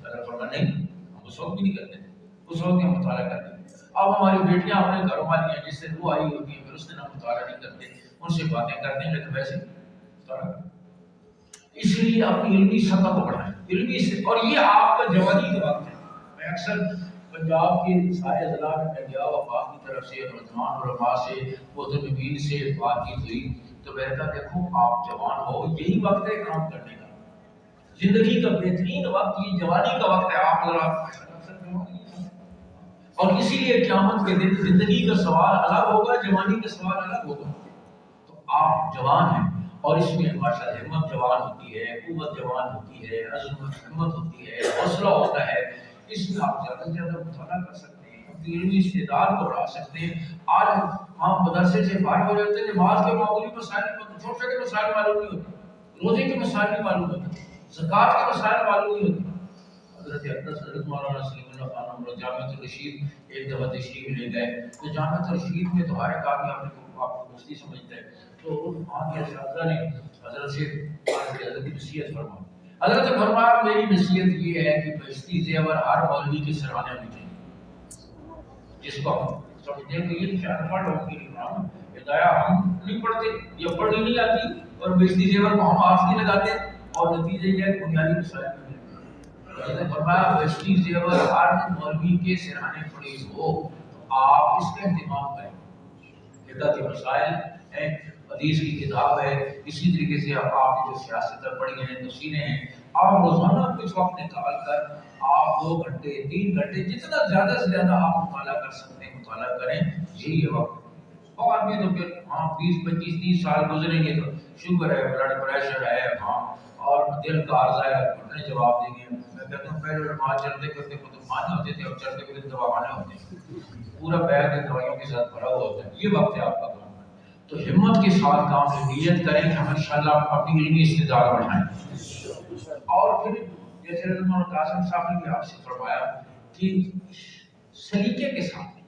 حضرت فرمایا نہیں، ہم اس وقت بھی نہیں کرتے، اس وقت ہم مطالعہ کرتے۔ اب ہماری بیٹیاں اپنے گھروں والی ہیں، جس سے وہ آئی ہوتی ہیں، پھر اس دن ہم مطالعہ نہیں کرتے، ان سے باتیں کرتے ہیں، لیکن ویسے مطالعہ کرتے ہیں۔ اس لیے اپنی علمی سطح کو بڑھائیں، علمی سے، اور یہ آپ کا جوانی کا وقت ہے۔ میں اکثر پنجاب کے سارے اضلاع میں گیا، وفاق کی طرف سے نوجوان علماء سے متدبین سے بات چیت ہوئی، تو میں نے کہا دیکھو آپ جوان ہو، یہی وقت ہے کام کرنے کا، زندگی کا بہترین وقت یہ جوانی کا وقت ہے۔ آپ ذرا اور اسی لیے قیامت کے دن زندگی کا سوال الگ ہوگا، جوانی کا سوال الگ ہوگا۔ تو آپ جوان ہیں، اور اس میں ماشاءاللہ ہمت جوان ہوتی ہے، قوت جوان ہوتی ہے، عزم ہمت ہوتی ہے، حوصلہ ہوتا ہے، اس میں آپ زیادہ سے زیادہ مطالعہ کر سکتے ہیں، اپنی علمی استعداد کو بڑھا سکتے ہیں۔ آج ہم مدرسے سے باہر ہو جاتے ہیں، نماز کے معمولی مسائل، چھوٹے چھوٹے مسائل معلوم نہیں ہوتے، روزے کے مسائل نہیں معلوم ہوتے، زکوٰۃ کے مسائل معلوم نہیں ہوتے۔ حضرت اقدس حضرت مولانا سلیم اللہ خان ہمارا جامعۃ الرشید ایک دفعہ تشریف لے گئے، تو جامعۃ الرشید میں تو ہر ایک آدمی آپ کو مفتی سمجھتا ہے، تو وہاں کے اساتذہ نے حضرت سے حضرت کی نصیحت فرمائی۔ حضرت نے فرمایا میری نصیحت یہ ہے کہ بہشتی زیور ہر مولوی کے سرانے ہونے چاہیے، جس کو ہم سمجھتے ہیں کہ یہ شاید پڑھ لوگوں کے لیے ہدایہ ہم نہیں پڑھتے یا پڑھی نہیں آتی، اور بہشتی زیور کو ہم ہاتھ نہیں لگاتے، اور نتیجہ یہ ہے کہ بنیادی مسائل میں فرمایا بہشتی زیور ہر مولوی کے سرانے پڑے ہو، تو آپ اس کا اہتمام کریں۔ فقہ کے مسائل ہیں، حدیث کی کتاب ہے، اسی طریقے سے آپ نے جو سیاست پڑھی ہیں، تفسیریں ہیں، آپ روزانہ کچھ وقت نکال کر آپ 2 گھنٹے 3 گھنٹے جتنا زیادہ سے زیادہ آپ مطالعہ کر سکتے ہیں مطالعہ کریں، یہی ہے وقت۔ اور آدمی تو پھر 20 25 30 سال گزریں گے تو شوگر ہے، بلڈ پریشر ہے، اور دل کا عرضہ ہے، گھٹنے جواب دیں گے۔ میں کہتا ہوں پہلے نماز چلتے کرتے خانے ہوتے تھے، اور چلتے کرتے دواخانے ہوتے ہیں، پورا بیگ دوائیوں کے ساتھ بھرا ہوا ہوتا ہے۔ یہ وقت ہے آپ کا کام، تو ہمت کے ساتھ کام سے نیت کریں کہ ہم انشاءاللہ اپنی علمی استعداد بڑھائیں۔ اور پھر جیسے حضرت قاسم صاحب نے بھی آپ سے فرمایا کہ سلیقے کے ساتھ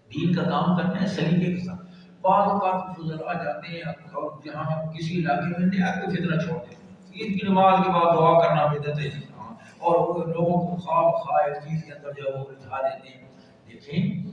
دین کا کام کرنا ہے، سلیقے کے ساتھ۔ بعض اوقات فضلا جاتے ہیں اور جہاں کسی علاقے میں نیا کوئی فتنہ چھوڑ دیتے ہیں، عید کی نماز کے بعد دعا کرنا بدعت ہے، اور وہ لوگوں کو خواب خواہ چیز کے اندر جو ہے وہ الجھا دیتے ہیں۔ دیکھیں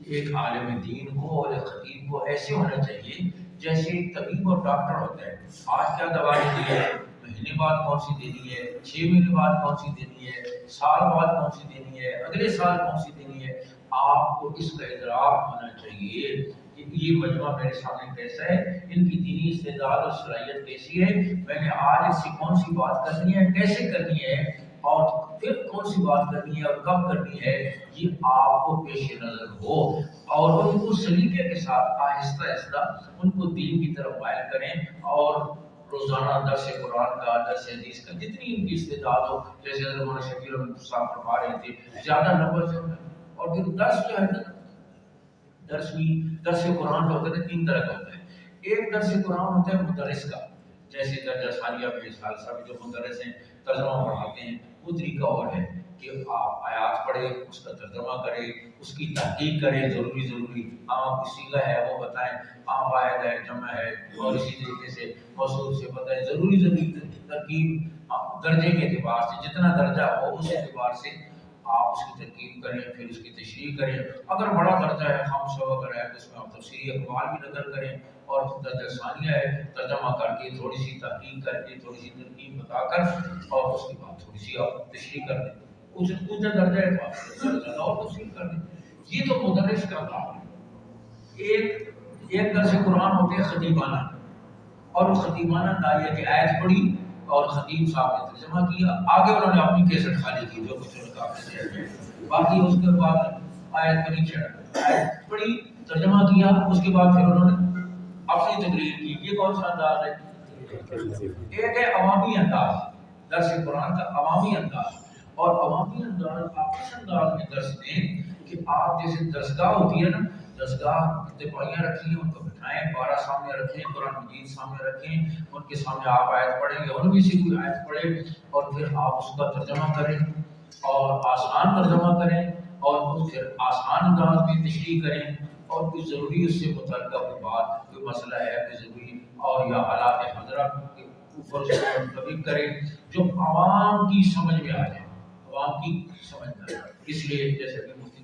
ایک عالم دین کو اور ایک خطیب کو ایسے ہونا چاہیے جیسے ایک طبیب اور ڈاکٹر ہوتا ہے۔ آج کیا دوا دینی ہے، مہینے بعد کون سی دینی ہے، 6 مہینے بعد کون سی دینی ہے، سال بعد کون سی دینی ہے، اگلے سال کون سی دینی ہے، آپ کو اس کا ادراک ہونا چاہیے کہ یہ مجموعہ میرے سامنے کیسا ہے، ان کی دینی استعداد اور صلاحیت کیسی ہے، میں نے آج اس سے کون سی بات کرنی ہے، کیسے کرنی ہے، اور پھر کون سی بات کرنی ہے اور کب کرنی ہے، یہ آپ کو پیش نظر ہو، اور ان کو سلیقے کے ساتھ آہستہ آہستہ ان کو دین کی طرف مائل کریں، اور روزانہ درس قرآن کا، درس حدیث کا، جتنی ان کی استعداد ہو، جیسے حضرت مولانا شبیر احمد صاحب فرما رہے تھے، زیادہ نمبر سے، اور پھر درس جو ہے نا، درس قرآن کا ہوتا ہے 3 طرح کا ہوتا ہے۔ ایک درس قرآن ہوتا ہے مدرس کا، جیسے درجہ ثانیہ میں ثالثہ میں جو مدرس ہیں ترجمہ پڑھاتے ہیں، وہ طریقہ اور ہے کہ آپ آیات پڑھیں، اس کا ترجمہ کریں، اس کی تحقیق کریں، ضروری عام کی صیغہ ہے وہ بتائیں، عام واحد ہے، جمع ہے، اور اسی طریقے سے موصول سے بتائیں، ضروری ترکیب درجے کے اعتبار سے، جتنا درجہ ہو اس اعتبار سے آپ اس کی ترکیب کریں، پھر اس کی تشریح کریں۔ اگر بڑا درجہ ہے، 500 اگر ہے تو اس میں آپ تفسیری اقوال بھی نظر کریں، اور درجہ ثانیہ ہے ترجمہ کر کے تھوڑی سی تحقیق کر کے تھوڑی سی ترکیب بتا کر، اور اس کے بعد تھوڑی سی آپ تشریح کر دیں، اونچا درجہ ہے تو اور تفصیل کر دیں۔ یہ تو مدرس کا کام ہے۔ ایک درس قرآن ہوتے ہیں خطیبانہ، اور وہ خطیبانہ داعیہ کی آیت پڑھی اور خطیب صاحب نے ترجمہ کیا، آگے انہوں نے اپنی کیسٹ خالی کی جو کچھ انہوں نے کہا، باقی اس کے بعد آیت پر نہیں چڑھا، آیت پڑھی ترجمہ کیا، اس کے بعد پھر انہوں نے اپنی تقریر کی۔ یہ کون سا انداز ہے؟ ایک ہے عوامی انداز، درس قرآن کا عوامی انداز، اور عوامی انداز آپ اس انداز میں درس دیں کہ آپ جیسے درسگاہ ہوتی ہے نا، درسگاہ دپائیاں رکھی ہیں، ان کو بٹھائیں، 12 سامنے رکھیں، قرآن مجید سامنے رکھیں، ان کے سامنے آپ آیت پڑھیں گے، ان میں سے کوئی آیت پڑھیں، اور پھر آپ اس کا ترجمہ کریں، اور آسان ترجمہ کریں، اور پھر آسان انداز میں تشریح کریں، اور کوئی ضروری اس سے متعلقہ کوئی بات، کوئی مسئلہ ہے کوئی ضروری، اور یا حالات حضرت کے اوپر سے منطبق کریں جو عوام کی سمجھ میں آ جائے، عوام کی سمجھ میں آ جائے۔ اس لیے جیسے کہ مفتی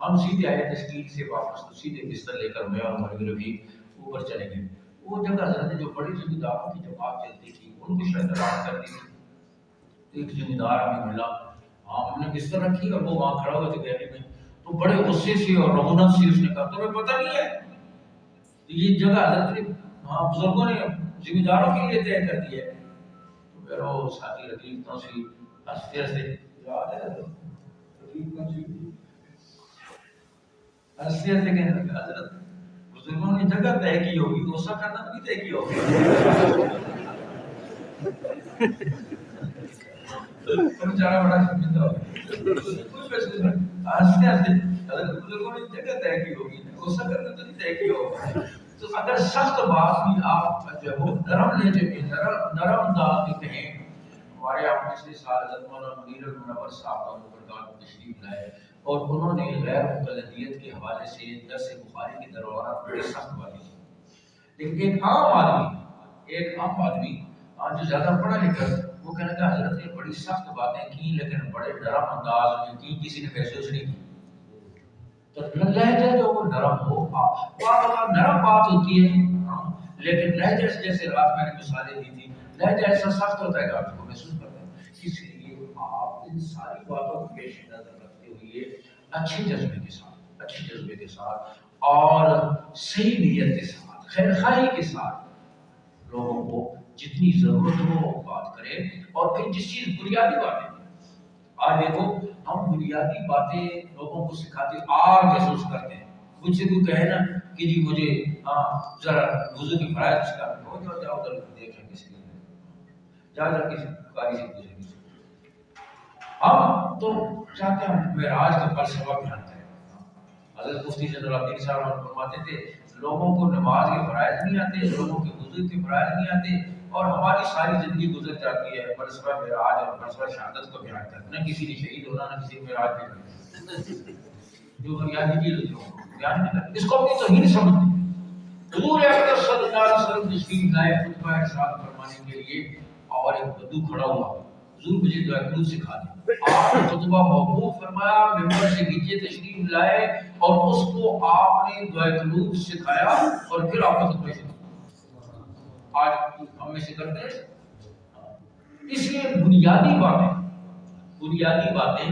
ہم سیدھے آئے تشکیل سے واپس، تو سیدھے بستر لے کر میں اور ہمارے رفیق اوپر چلے گئے۔ وہ جگہ حضرت جو بڑی زمینداروں کی جماعت چلتی تھی ان کو شاید رات کر دی تھی۔ ایک زمیندار ہمیں ملا، ہم نے بستر رکھی اور وہ وہاں کھڑا ہوا تھا گیلری میں، تو بڑے غصے سے اور رغبت سے اس نے کہا تمہیں پتہ نہیں ہے یہ جگہ حضرت نے بزرگوں نے زمینداروں کے لیے طے کر دی ہے؟ تو پھر وہ ساتھی رفیق تو سی ہنستے ہنستے یاد ہے رفیق تو سی ہنستے ہنستے کہنے لگا حضرت بزرگوں نے جگہ طے کی ہوگی تو غصہ کرنا بھی طے کیا ہوگا۔ تو بیچارہ بڑا شرمندہ ہو گیا، ہنستے ہنستے حضرت بزرگوں نے جگہ طے کی ہوگی غصہ کرنا تو نہیں طے کیا ہوگا۔ تو اگر سخت بات بھی آپ جو ہے نرم لہجے میں نرم انداز میں کہیں، ہمارے آپ پچھلے سال حضرت مولانا منیر المنور صاحب کا تشریف لائے اور انہوں نے غیر مقلدیت کے حوالے سے درس بخاری کے دوران بڑی سخت باتیں کی، لیکن ایک عام آدمی جو زیادہ پڑھا لکھا وہ کہنے کا حضرت نے بڑی سخت باتیں کی لیکن بڑے نرم انداز میں کی، کسی نے محسوس نہیں کی۔ تو لہجہ جو وہ نرم ہو، نرم بات ہوتی ہے لیکن لہجہ جیسے رات میں نے مثالیں دی تھی، لہجہ ایسا سخت ہوتا ہے کہ آپ کو محسوس کرتے ہیں۔ اس لیے آپ ان ساری باتوں کو پیش نظر رکھتے ہوئے اچھے جذبے کے ساتھ اور صحیح نیت کے ساتھ، خیر خواہی کے ساتھ لوگوں کو جتنی ضرورت ہو وہ بات کرے۔ اور پھر جس چیز بنیادی باتیں، آج دیکھو ہم بنیادی باتیں لوگوں کو سکھاتے آر محسوس کرتے ہیں۔ مجھ سے کوئی کہے نا کہ جی مجھے ذرا وضو کی فرائض سکھا دو، جاؤ ادھر دیکھ لیں کسی جا کسی قاری سے پوچھیں گے۔ ہم تو چاہتے ہیں معراج کا فلسفہ جانتے ہیں۔ حضرت مفتی جنرل عبدالعزیز صاحب فرماتے تھے لوگوں کو نماز کے فرائض نہیں آتے، لوگوں کے وضو کے فرائض نہیں آتے، اور ہماری ساری زندگی گزر جاتی ہے فلسفہ معراج اور فلسفہ شہادت کو بیان کرتے، نہ کسی نے شہید ہونا نہ کسی نے معراج پہ کرنا، جو بنیادی چیز ہوتی ہے بیان نہیں کرتے، اس کو اپنی توہین سمجھتے ہیں۔ حضور اکرم صلی اللہ علیہ وسلم تشریف لائے خطبہ ارشاد فرمانے کے لیے، اور ایک بدو کھڑا ہوا، حضور مجھے دعا قنوت سکھا دیں۔ آپ نے خطبہ موقوف فرمایا، ممبر سے نیچے تشریف لائے اور اس کو آپ نے دعا قنوت سکھایا اور پھر آپ نے خطبہ شروع کیا۔ آج ہم میں سے کرتے ہیں، اس لیے بنیادی باتیں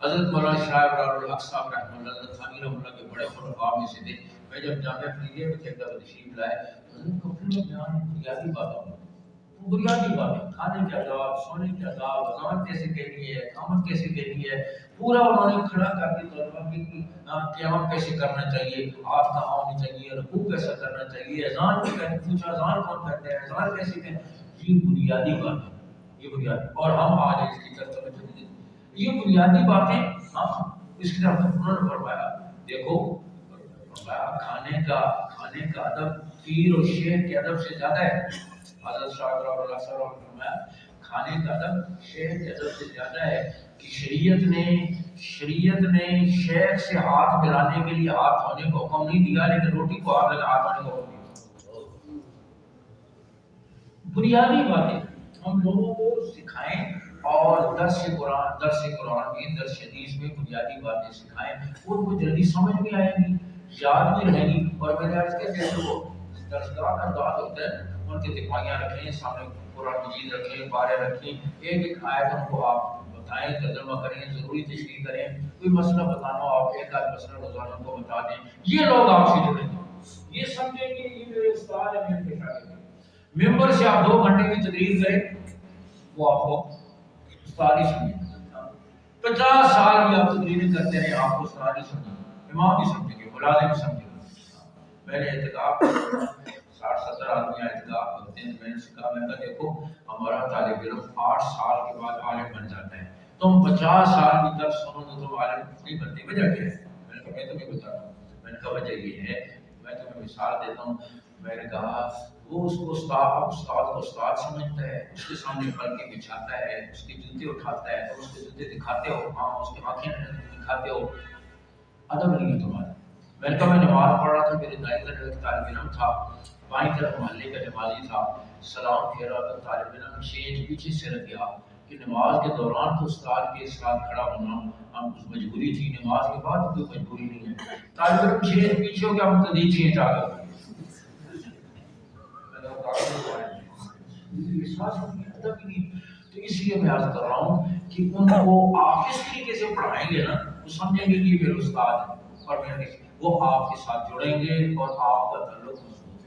حضرت مولانا شاہ ابرار الحق صاحب رحمۃ اللہ علیہ خانی رحمۃ اللہ کے بڑے خلفاء میں سے تھے۔ میں جب جامعہ فریدیہ میں تھا تشریف لائے، حضرت کو پھر بیان بنیادی باتیں، کھانے کے آداب، سونے کے آداب، اذان کیسے کہنی ہے، اقامت کیسے کہنی ہے، پورا انہوں نے کھڑا کر کے طلباء کی قیام کیسے کرنا چاہیے، ہاتھ کہاں ہونی چاہیے، رکوع کیسا کرنا چاہیے، اذان کی پوچھا اذان کون کرتا ہے، اذان کیسے کہیں، یہ بنیادی باتیں، یہ بنیادی، اور ہم آج اس کی طرف توجہ نہیں دیتے۔ یہ بنیادی باتیں اس کی طرف انہوں نے فرمایا، دیکھو فرمایا کھانے کا ادب پیر اور شیخ کے ادب سے زیادہ ہے۔ حضرت شاہ ابرار اللہ صاحب نے فرمایا کھانے کا ادب شیخ کے ادب سے زیادہ ہے کہ شریعت نے شیخ سے ہاتھ ملانے کے لیے ہاتھ دھونے کو حکم نہیں دیا، لیکن روٹی کو ہاتھ دھونے کو حکم دیا۔ بنیادی باتیں ہم لوگوں کو سکھائیں، اور درس قرآن میں، درس حدیث میں بنیادی باتیں سکھائیں، ان کو جلدی سمجھ میں آئیں گی، یاد بھی رہیں گی۔ اور میں نے عرض کیا جیسے وہ درسگاہ کا دعا ہوتا ہے، ان کے دفاعیاں رکھیں، سامنے قرآن مجید رکھیں، بارے رکھیں، ایک آیت ان کو آپ بتائیں، ترجمہ کریں، ضروری تشریح کریں، کوئی مسئلہ بتانا ہو آپ ایک آدھ مسئلہ روزانہ ان کو بتا دیں، یہ لوگ آپ سے جڑیں گے، یہ سمجھیں گے یہ میرے استاد ہیں، میرے شاگرد ہیں۔ ممبر سے آپ 2 گھنٹے کی تقریر کریں، وہ آپ کو استاد ہی سمجھیں گے۔ 50 سال بھی آپ تقریریں کرتے رہے، آپ کو استاد ہی سمجھیں گے، امام ہی سمجھیں گے، ملازم ہی سمجھیں گے۔ میں نے اعتکاف 60-70 آدمی اعتکاف کرتے ہیں، میں نے کہا دیکھو ہمارا طالب علم 8 سال کے بعد عالم بن جاتا ہے، تم 50 سال بھی درس سنو تو تم عالم نہیں بنتے، وجہ کیا ہے؟ میں نے کہا میں تمہیں بتا رہا ہوں، میں نے کہا وجہ یہ ہے، میں تمہیں مثال دیتا ہوں۔ میں نے کہا وہ اس کو استاد کو استاد سمجھتا ہے، اس کے سامنے پلکیں بچھاتا ہے، اس کے جوتے اٹھاتا ہے، اور اس کے جوتے دکھاتے ہو، ہاں اس کی آنکھیں دکھاتے ہو، ادب نہیں ہے تمہارا۔ میں نے کہا میں نماز پڑھ رہا تھا، میرے دائیں طرف ایک طالب علم تھا، بائیں طرف محلے کا نمازی تھا، سلام پھیرا تو طالب علم چینج پیچھے سے رکھ گیا، کہ نماز کے دوران تو استاد کے ساتھ کھڑا ہونا ہم کچھ مجبوری تھی، نماز کے بعد کوئی مجبوری نہیں ہے. طالب علم چھ پیچھے ہو گیا ہم تدریج چینج آ گئے. تو اس لیے میں عرض کر رہا ہوں کہ ان کو آپ اس طریقے سے پڑھائیں گے نا وہ سمجھیں گے کہ یہ میرے استاد ہیں اور وہ آپ کے ساتھ جڑیں گے اور آپ کا تعلق مضبوط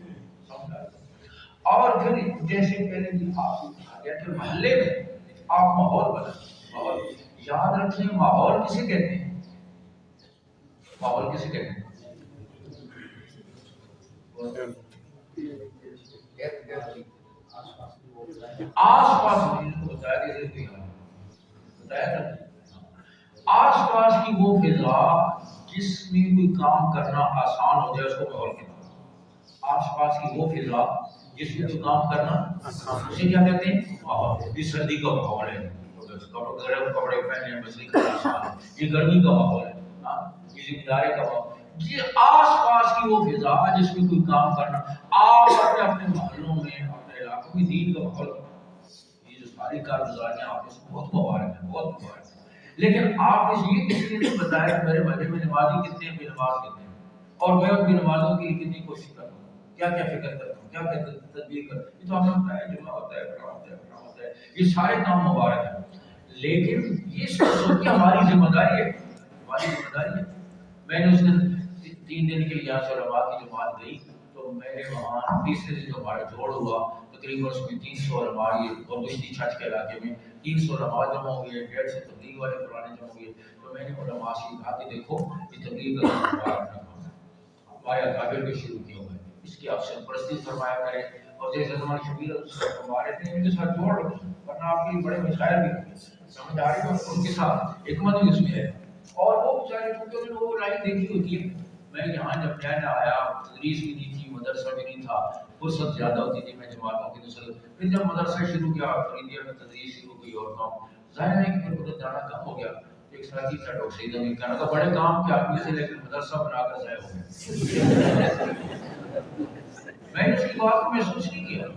ہے. اور پھر جیسے پہلے بھی آپ کو کہا گیا کہ محلے میں آپ ماحول بنائیں. ماحول یاد رکھیں ماحول کسے کہتے ہیں؟ ماحول کسے کہتے ہیں؟ آس پاس آس پاس کی وہ فضا جس میں کوئی کام کرنا آسان ہو جائے اس کو ماحول کہتے ہیں. آس پاس کی وہ فضا جس میں کوئی کام کرنا اسے کیا کہتے ہیں؟ ماحول. یہ سردی کا ماحول ہے، گرم کپڑے پہنے بس آسان. یہ گرمی کا ماحول ہے، یہ ذمہ داری کا ماحول. یہ آس پاس کی وہ فضا جس میں کوئی کام کرنا آپ اپنے محلوں میں اپنے علاقوں میں دین کا ماحول. یہ جو ساری کارگزاریاں آپ اس کو بہت مبارک ہیں، بہت مبارک ہیں. لیکن آپ نے یہ کسی نے نہیں بتایا کہ میرے محلے میں نمازی کتنے ہیں، بے نماز کتنے ہیں، اور میں ان بے نمازوں کے لیے کتنی کوشش کرتا ہوں، کیا کیا فکر کرتا ہوں، کیا کیا تدبیر کرتا ہوں. یہ تو ہمیں ہوتا ہے، جمعہ ہوتا ہے، فلاں ہوتا ہے، فلاں ہوتا ہے. یہ سارے کام مبارک ہیں، لیکن یہ سب کی ہماری ذمہ داری ہے، ہماری ذمہ داری ہے. میں نے اس دن 3 دن کے لیے یہاں سے علماء کی جماعت گئی تو میرے وہاں تیسرے دن جو ہمارا جوڑ ہوا تقریباً اس میں 300 علماء اور گشتی چھت کے علاقے میں 300 علماء جمع ہوئے، 150 تبلیغ والے پرانے جمع ہوئے. تو میں نے علماء سے کہا کہ دیکھو یہ تبلیغ کا مبارک نہ کام ہے، ہمارے اکابر کو شروع کیا ہوا ہے، اس کی آپ سرپرستی فرمایا کریں. اور جیسے زمان شبیر ہمارے تھے ان کے ساتھ جوڑ لو، ورنہ آپ کے بڑے مسائل بھی سمجھداری اور ان کے ساتھ حکمت بھی اس میں ہے. اور وہ بیچارے کیونکہ انہوں نے وہ لائن دیکھی ہوتی ہے. میں یہاں جب نیا نیا آیا تدریس بھی نہیں تھی، مدرسہ بھی نہیں تھا، فرصت زیادہ ہوتی تھی، میں جماعتوں کی نسل. پھر جب مدرسہ شروع کیا فریدیہ میں تدریس شروع کی اور کام ظاہر ہے کہ پھر ادھر جانا کم ہو گیا. ایک ساتھی تھا ڈاکٹر سعید امین کہنا تھا بڑے کام کے آدمی تھے لیکن مدرسہ بنا کر ضائع ہو گئے. میں نے اس کی بات کو محسوس نہیں کیا،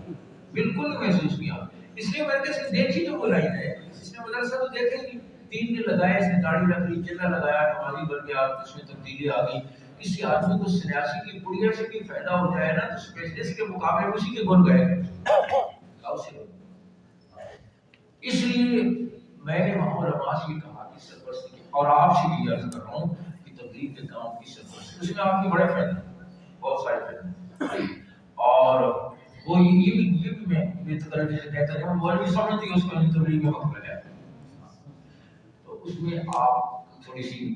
بالکل نہیں محسوس کیا. اس لیے میں نے کہا دیکھی جو وہ لائن ہے، اس نے مدرسہ تو دیکھے نہیں. 3 دن لگایا، اس نے داڑھی رکھ لی، چلا لگایا، نمازی بن گیا، اس میں تبدیلی آ گئی. کسی آدمی کو سنیاسی کی پڑیا سے بھی فائدہ ہو جائے نا تو اسپیشلسٹ کے مقابلے میں اسی کے گن گئے. اس لیے میں نے وہاں علماء سے کہا کہ سرپرستی کی، اور آپ سے بھی عرض کر رہا ہوں کہ تبلیغ کے کام کی سرپرستی اس میں آپ کے بڑے فائدے ہیں، بہت سارے فائدے. اور وہ یہ بھی میں تقریر سے کہتا ہے مولوی سمجھتی ہے اس کو تبلیغ میں وقت لگا. تو اس میں آپ تھوڑی سی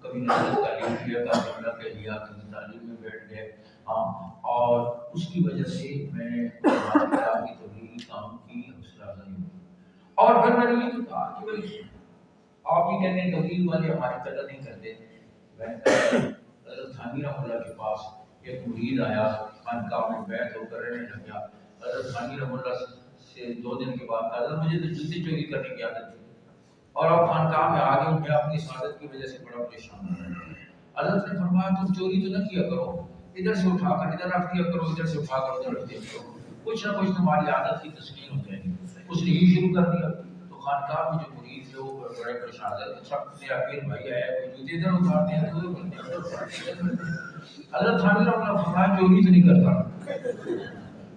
کبھی نظر تعلیم کیا کر لیا، کبھی تعلیم میں بیٹھ گئے. اور اس کی وجہ سے میں نے کی تبلیغی کام کی حوصلہ افزائی ہوئی. اور پھر میں نے یہ کہا کہ بھائی آپ یہ کہتے ہیں تبلیغ والے ہماری قدر نہیں کرتے. میں حضرت تھانوی رحمۃ اللہ کے پاس ایک مرید آیا، خانقاہ میں بیعت ہو کر رہنے لگا. حضرت تھانوی رحمۃ اللہ سے 2 دن کے بعد حضرت مجھے تو جوتی چوری کرنے کی عادت تھی اور اب خانقاہ میں آگے میں اپنی سعادت کی وجہ سے بڑا پریشان ہوں. حضرت نے فرمایا تم چوری تو نہ کیا کرو، ادھر سے اٹھا کر ادھر رکھ دیا کرو، ادھر سے اٹھا کر ادھر رکھ دیا کرو، کچھ نہ کچھ تمہاری عادت کی تسکین ہو جائے گی. اس نے یہ شروع کر دیا. تو خانقاہ میں جو مرید تھے وہ بڑے پریشان تھے. سب میرا پیر بھائی آیا کوئی جوتے ادھر اتارتے ہیں تو ادھر کرتے ہیں. حضرت تھانوی رحمۃ اللہ فرمایا چوری تو نہیں کرتا،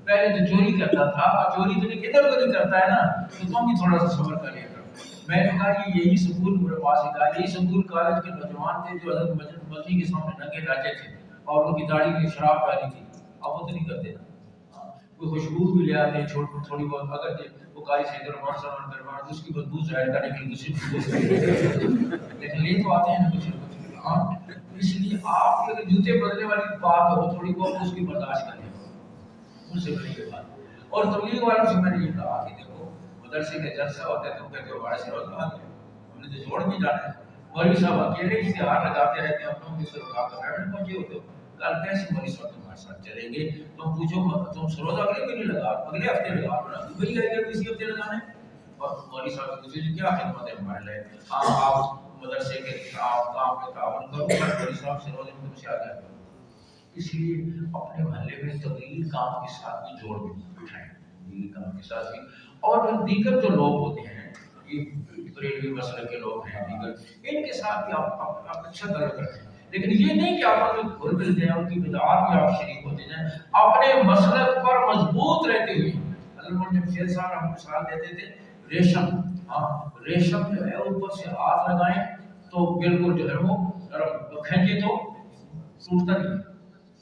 پہلے تو چوری کرتا تھا اور چوری تو نہیں ادھر تو نہیں کرتا ہے نا، تو تم بھی تھوڑا سا صبر کر لیا کرو. میں نے کہا کہ یہی سکول میرے پاس ایک یہی سکول کالج کے نوجوان تھے جو حضرت مسجد کے سامنے ننگے ناچے تھے اور ان کی داڑھی میں شراب ڈالی تھی. اب وہ تو نہیں کرتے نا، کوئی خوشبو بھی لے آتے تھوڑی بہت، اگر وہ کاری سے ادھر مار سامان کروانا تو اس کی بدبو ظاہر کرنے کے لیے دوسری لیکن لے تو آتے ہیں نا کچھ. اس لیے آپ اگر جوتے بدلنے والی بات ہو تھوڑی بہت اس کی برداشت کریں ان سے بڑی یہ بات. اور تبلیغ والوں سے میں نے یہ کہا کہ دیکھو مدرسے کا جلسہ ہوتا ہے، تم کہتے ہو ہمارے سے روز بات ہے، ہم نے تو جوڑ بھی جانا ہے. مولوی صاحب اکیلے اشتہار لگاتے رہتے ہیں، اپنوں کی سر اٹھا کر بیٹھنے پہنچے ہوتے ہو. کل کیسے مولوی صاحب تمہارے ساتھ چلیں گے؟ تم پوچھو تم سروز اگلے بھی نہیں لگا، اگلے ہفتے لگا نا، وہی آئے گا اسی ہفتے لگانے. اور مولوی صاحب سے پوچھے کیا خدمت ہے ہمارے لیے؟ آپ مدرسے کے آپ کام میں تعاون کرو. مولوی صاحب سے روز تم سے آ جائے. اس لیے اپنے محلے میں تبلیغی کام کے ساتھ بھی جوڑ بٹھائیں، تبلیغی کام کے ساتھ بھی. اور پھر دیگر جو لوگ ہوتے ہیں یہ بریلوی مسلک کے لوگ ہیں دیگر، ان کے ساتھ بھی آپ اچھا تعلق رکھیں، لیکن یہ نہیں کہ آپ ان کو گھل مل جائیں، ان کی بدعات میں آپ شریک ہوتے جائیں، اپنے مسلک پر مضبوط رہتے ہوئے۔ حضرت مولانا شیر صاحب ہم مثال دیتے تھے ریشم، ہاں ریشم جو ہے اوپر سے ہاتھ لگائیں تو بالکل جو ہے وہ کھینچے تو ٹوٹتا نہیں،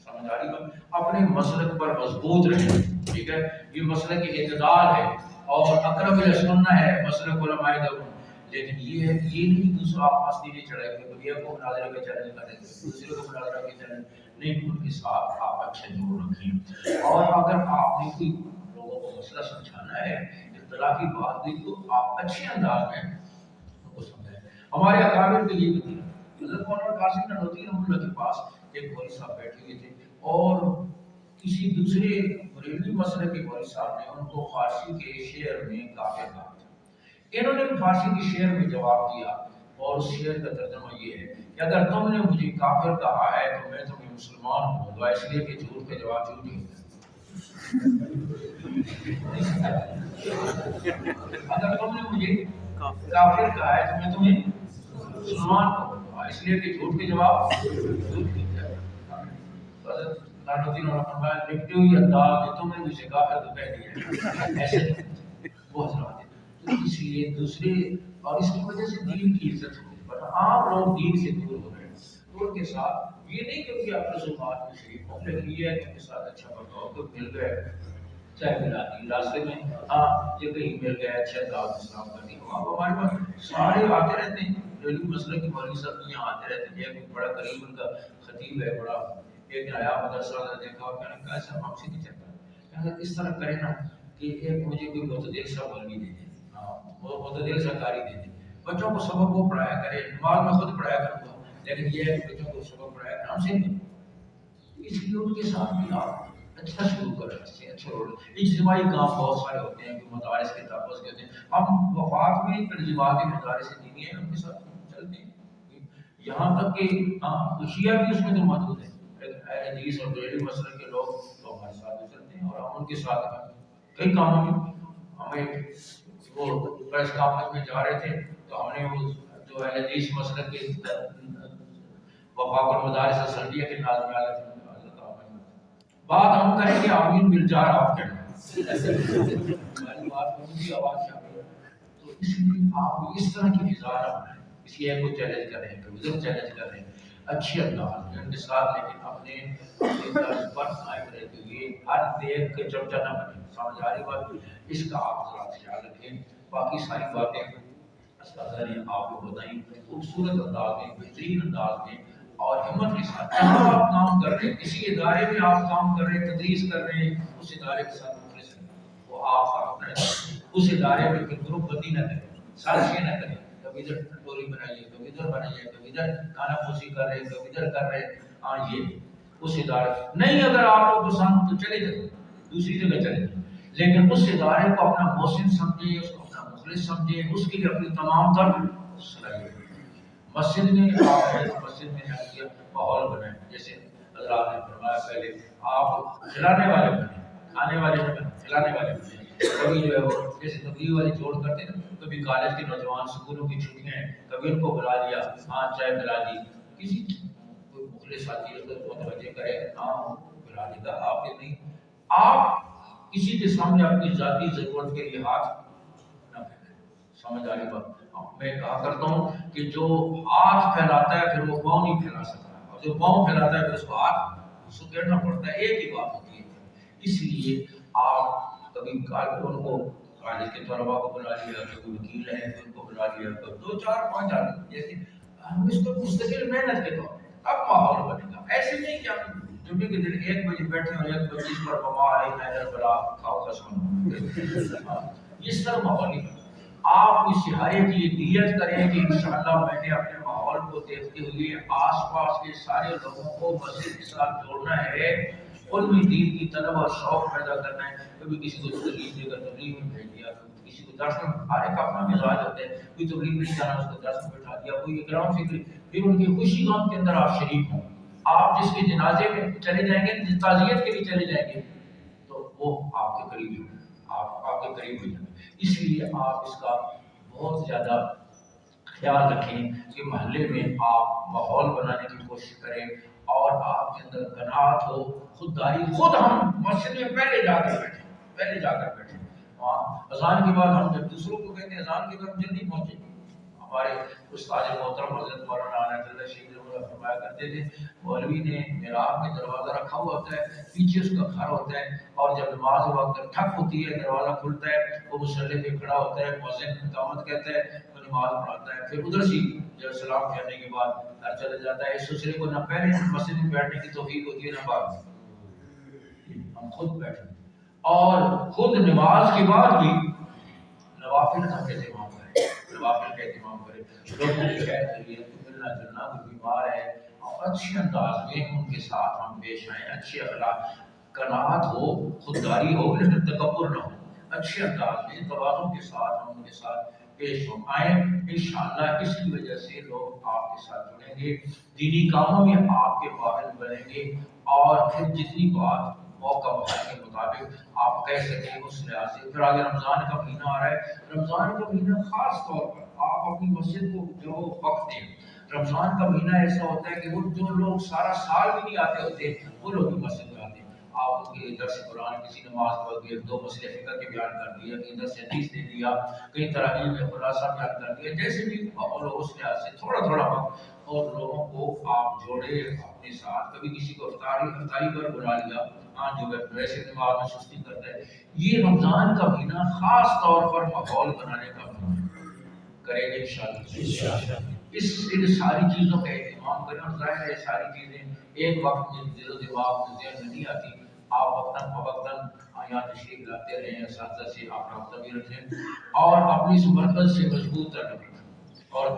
سمجھ آ رہی بات؟ اپنے مسلک پر مضبوط رہیں، ٹھیک ہے، یہ مسلک اعتدال ہے اور اقرب الی سنہ ہے مسلک علماء دیوبند، لیکن یہ نہیں دوسرا آپ مستی نہیں چڑھائے کہ بھیا کو مناظرہ کے چیلنج کریں گے، دوسرے کو مناظرہ کے چیلنج نہیں، ان کے ساتھ آپ اچھے جوڑ رکھیں، اور اگر آپ نے کوئی لوگوں کو مسئلہ سمجھانا ہے اختلافی بات ہوئی تو آپ اچھے انداز میں ان کو سمجھائیں۔ ہمارے اکابر کے یہ بھی حضرت مولانا قاسم نانوتوی رحمۃ اللہ کے پاس ایک مولوی صاحب بیٹھے ہوئے تھے اور کسی دوسرے بریلوی مسئلے کے مولوی صاحب نے ان کو فارسی کے شعر میں کافر کہا تھا، انہوں نے فارسی کے شعر میں جواب دیا اور اس شعر کا ترجمہ یہ ہے کہ اگر تم نے مجھے کافر کہا ہے تو میں تمہیں مسلمان ہوں گا، اس لیے کہ جھوٹ کا جواب جھوٹ ہی ہوتا ہے۔ اگر تم نے مجھے کافر کہا ہے تو میں تمہیں مسلمان کہوں گا، اس لیے کہ جھوٹ کے جواب جھوٹ ہی ہوتا ہے۔ حضرت نانوتوی نے فرمایا لکھتے ہوئی انداز میں تم نے مجھے کافر تو کہہ دیا، ایسے وہ حضرات ہیں۔ تو اس لیے دوسرے اور اس کی وجہ سے دین کی عزت ہوتی ہے، پر عام لوگ دین سے دور ہو رہے ہیں، تو ان کے ساتھ یہ نہیں کہ ان کی آپ رسومات میں شریک ہوں، لیکن یہ ہے کہ ان کے ساتھ اچھا برتاؤ، تو مل گئے چاہے ملا دی راستے میں، ہاں یہ کہیں مل گئے اچھا دعوت اسلام کرنی ہو، اب ہمارے پاس سارے آتے رہتے ہیں، ریلوی مسئلہ کی مولوی صاحب یہاں آتے رہتے ہیں، ایک بڑا قریب ان کا خطیب ہے، بڑا ایک نیا مدرسہ دیکھا اور میں نے کہا ایسا ہم سے نہیں چلتا، کہ اس طرح کریں نا کہ ایک مجھے کوئی معتدل سا مولوی دے دے، وہ معتدل سا قاری دے دے، بچوں کو سبق وہ پڑھایا کرے، نماز میں خود پڑھایا کروں گا، لیکن یہ ہے کہ بچوں کو سبق پڑھایا کرے، ہم سے نہیں، اس لیے ان کے ساتھ بھی آپ اچھا شروع کریں، اچھا رول، اجتماعی کام بہت سارے ہوتے ہیں، مدارس کے تحفظ کے ہوتے ہیں، ہم وفات میں ترجمات مدارس دینی ہیں ان کے ساتھ چلتے ہیں، یہاں تک کہ شیعہ بھی اس میں تو موجود ہیں، اہل حدیث اور بریلوی مسلک کے لوگ تو ہمارے ساتھ چلتے ہیں، اور ہم ان کے ساتھ کئی کاموں میں ہمیں وہ پریس کانفرنس میں جا رہے تھے تو ہم نے وہ جو اہل حدیث مسلک کے وفاق المدارس سندیہ کے ناظم عالم بات ہم کریں گے آمین بالجار آپ کہیں بات ہوگی آواز شامل، تو اس لیے آپ اس طرح کی فضا رہا ہے، کسی ایک کو چیلنج کر رہے ہیں، کبھی ادھر چیلنج کر رہے ہیں، اچھی انداز میں ان کے ساتھ، لیکن اپنے طرز پر قائم رہتے ہوئے ہر دیکھ کے چمچہ نہ بنے، سمجھ آ رہی بات، اس کا آپ ذرا خیال رکھیں، باقی ساری باتیں اساتذہ نے آپ کو بتائیں خوبصورت انداز میں، بہترین انداز میں اور ہمت کے ساتھ، جہاں آپ کام کر رہے ہیں، کسی ادارے میں آپ کام کر رہے ہیں، تدریس کر رہے ہیں، اس ادارے کے ساتھ مخلص ہیں، وہ آپ کا اپنا ہے، اس ادارے میں پھر گروپ بندی نہ کریں، سازشیں نہ کریں، کبھی ادھر ٹوری بنائیے، کبھی ادھر بنائیے، کبھی ادھر کانا پوسی کر رہے ہیں، کبھی ادھر کر رہے ہیں، ہاں یہ اس ادارے نہیں، اگر آپ کو پسند تو چلے جائیں، دوسری جگہ چلے جائیں، لیکن اس ادارے کو اپنا محسن سمجھے، اس کو اپنا مخلص سمجھے، اس کے لیے اپنی تمام تر صلاحیت مسجد میں مسجد میں ماحول بنائیں، جیسے حضرات نے فرمایا پہلے آپ کھلانے والے بنیں، کھانے والے نہ بنیں، کھلانے والے بنیں، کبھی جو ہے وہ جیسے تبلیغ والے جوڑ کرتے ہیں، کبھی کالج کے نوجوان اسکولوں کی چھٹیاں ہیں، کبھی ان کو بلا لیا، ہاں چائے پلا دی، کسی کوئی مخلص ساتھی ہے تو متوجہ کرے، ہاں بلا دیتا، آپ کے نہیں، آپ کسی کے سامنے اپنی ذاتی ضرورت کے لیے ہاتھ نہ پھیلائیں، سمجھ آ رہی بات؟ میں کہا کرتا ہوں کہ جو ہاتھ پھیلاتا ہے پھر وہ پاؤں نہیں پھیلا سکتا، اور جو پاؤں پھیلاتا ہے پھر اس کو ہاتھ اس کو گرنا پڑتا ہے، ایک ہی بات ہوتی ہے، اس لیے آپ کبھی ان کو کالج کے طلباء کو بلا لیا، کبھی وکیل ہیں تو ان کو بلا لیا، کبھی 2 4 5 آدمی، جیسے ہم اس کو مستقل محنت کے طور پر اب ماحول بنے گا، ایسے نہیں کہ ہم جمعے کے دن 1 بجے بیٹھے اور 1:25 پر بما علیہ حیدر بلا کھاؤ کا سنو، اس طرح ماحول نہیں بنے، آپ اشتہارے کی نیت کریں کہ انشاءاللہ میں نے اپنے ماحول کو دیکھتے ہوئے آس پاس کے سارے لوگوں کو مسجد کے ساتھ جوڑنا ہے، ان میں دین کی طلب اور شوق پیدا کرنا ہے، کبھی کسی کو تبلیغ دے کر تبلیغ میں بھیج دیا، کسی کو درس میں، ہر ایک اپنا مزاج ہوتا ہے، کوئی تبلیغ نہیں جانا اس کو درس میں بٹھا دیا، کوئی اکرام فکر، پھر ان کی خوشی غم کے اندر آپ شریک ہوں، آپ جس کے جنازے میں چلے جائیں گے، جس تعزیت کے لیے چلے جائیں گے تو وہ آپ کے قریب ہو، آپ کے قریب ہو جائیں گے، اس لیے آپ اس کا بہت زیادہ خیال رکھیں کہ محلے میں آپ ماحول بنانے کی کوشش کریں اور آپ کے اندر قناعت ہو، خودداری. خود ہم مسجد میں پہلے جا کر بیٹھیں. اذان کے بعد ہم جب دوسروں کو کہتے ہیں اذان کے بعد ہم جلدی پہنچیں. ہمارے استاد محترم حضرت مولانا عنایت اللہ شیخ رحمۃ اللہ فرمایا کرتے تھے مولوی نے محراب میں دروازہ رکھا ہوا ہوتا ہے، پیچھے اس کا گھر ہوتا ہے، اور جب نماز وقت ٹھپ ہوتی ہے دروازہ کھلتا ہے، وہ مصلی پہ کھڑا ہوتا ہے، مؤذن اقامت کہتا ہے تو نماز پڑھاتا ہے، پھر ادھر سے جب سلام پھیرنے کے بعد گھر چلا جاتا ہے. اس سلسلے کو نہ پہلے مسجد میں بیٹھنے کی توفیق ہوتی ہے نہ بعد میں. ہم خود بیٹھیں اور خود نماز کے بعد بھی نوافل کا اہتمام کریں. لوگوں کی خیر کے لیے ملنا جلنا، کوئی بیمار ہے اور اچھے انداز میں ان کے ساتھ ہم پیش آئیں. اچھے اخلاق، قناعت ہو، خودداری ہو لیکن تکبر نہ ہو. اچھے انداز میں توازن کے ساتھ ہم ان کے ساتھ پیش آئیں. انشاءاللہ اس کی وجہ سے لوگ آپ کے ساتھ جڑیں گے، دینی کاموں میں آپ کے قابل بنیں گے، اور پھر جتنی بات موقع کے مطابق آپ کہہ سکیں اس لحاظ سے. پھر آگے رمضان کا مہینہ آ رہا ہے. رمضان کا مہینہ خاص طور پر آپ اپنی مسجد کو جو وقت دیں. رمضان کا مہینہ ایسا ہوتا ہے کہ وہ جو لوگ سارا سال بھی نہیں آتے ہوتے وہ لوگ بھی مسجد میں آتے ہیں. آپ ان کے درس قرآن، کسی نماز پڑھ کے دو مسئلے فقہ کے بیان کر دیا، کہیں درس حدیث دے دیا، کہیں تراویح میں خلاصہ بیان کر دیا، جیسے بھی ماحول ہو اس لحاظ سے تھوڑا تھوڑا وقت اور لوگوں کو آپ جوڑے اپنے ساتھ. کبھی کسی کو افطاری پر بلا لیا، ہاں جو ویسے نماز میں سستی کرتا ہے. یہ رمضان کا مہینہ خاص طور پر ماحول بنانے کا مہینہ کریں گے انشاءاللہ. ان ساری چیزوں کا اہتمام کریں. اور ظاہر ہے ساری چیزیں ایک وقت میں دل و دماغ میں ذہن میں نہیں آتی. آپ وقتاً فوقتاً یہاں تشریف لاتے رہیں، اساتذہ سے آپ رابطہ بھی رکھیں اور اپنی اس مرکز سے مضبوط تعلق رکھیں. اور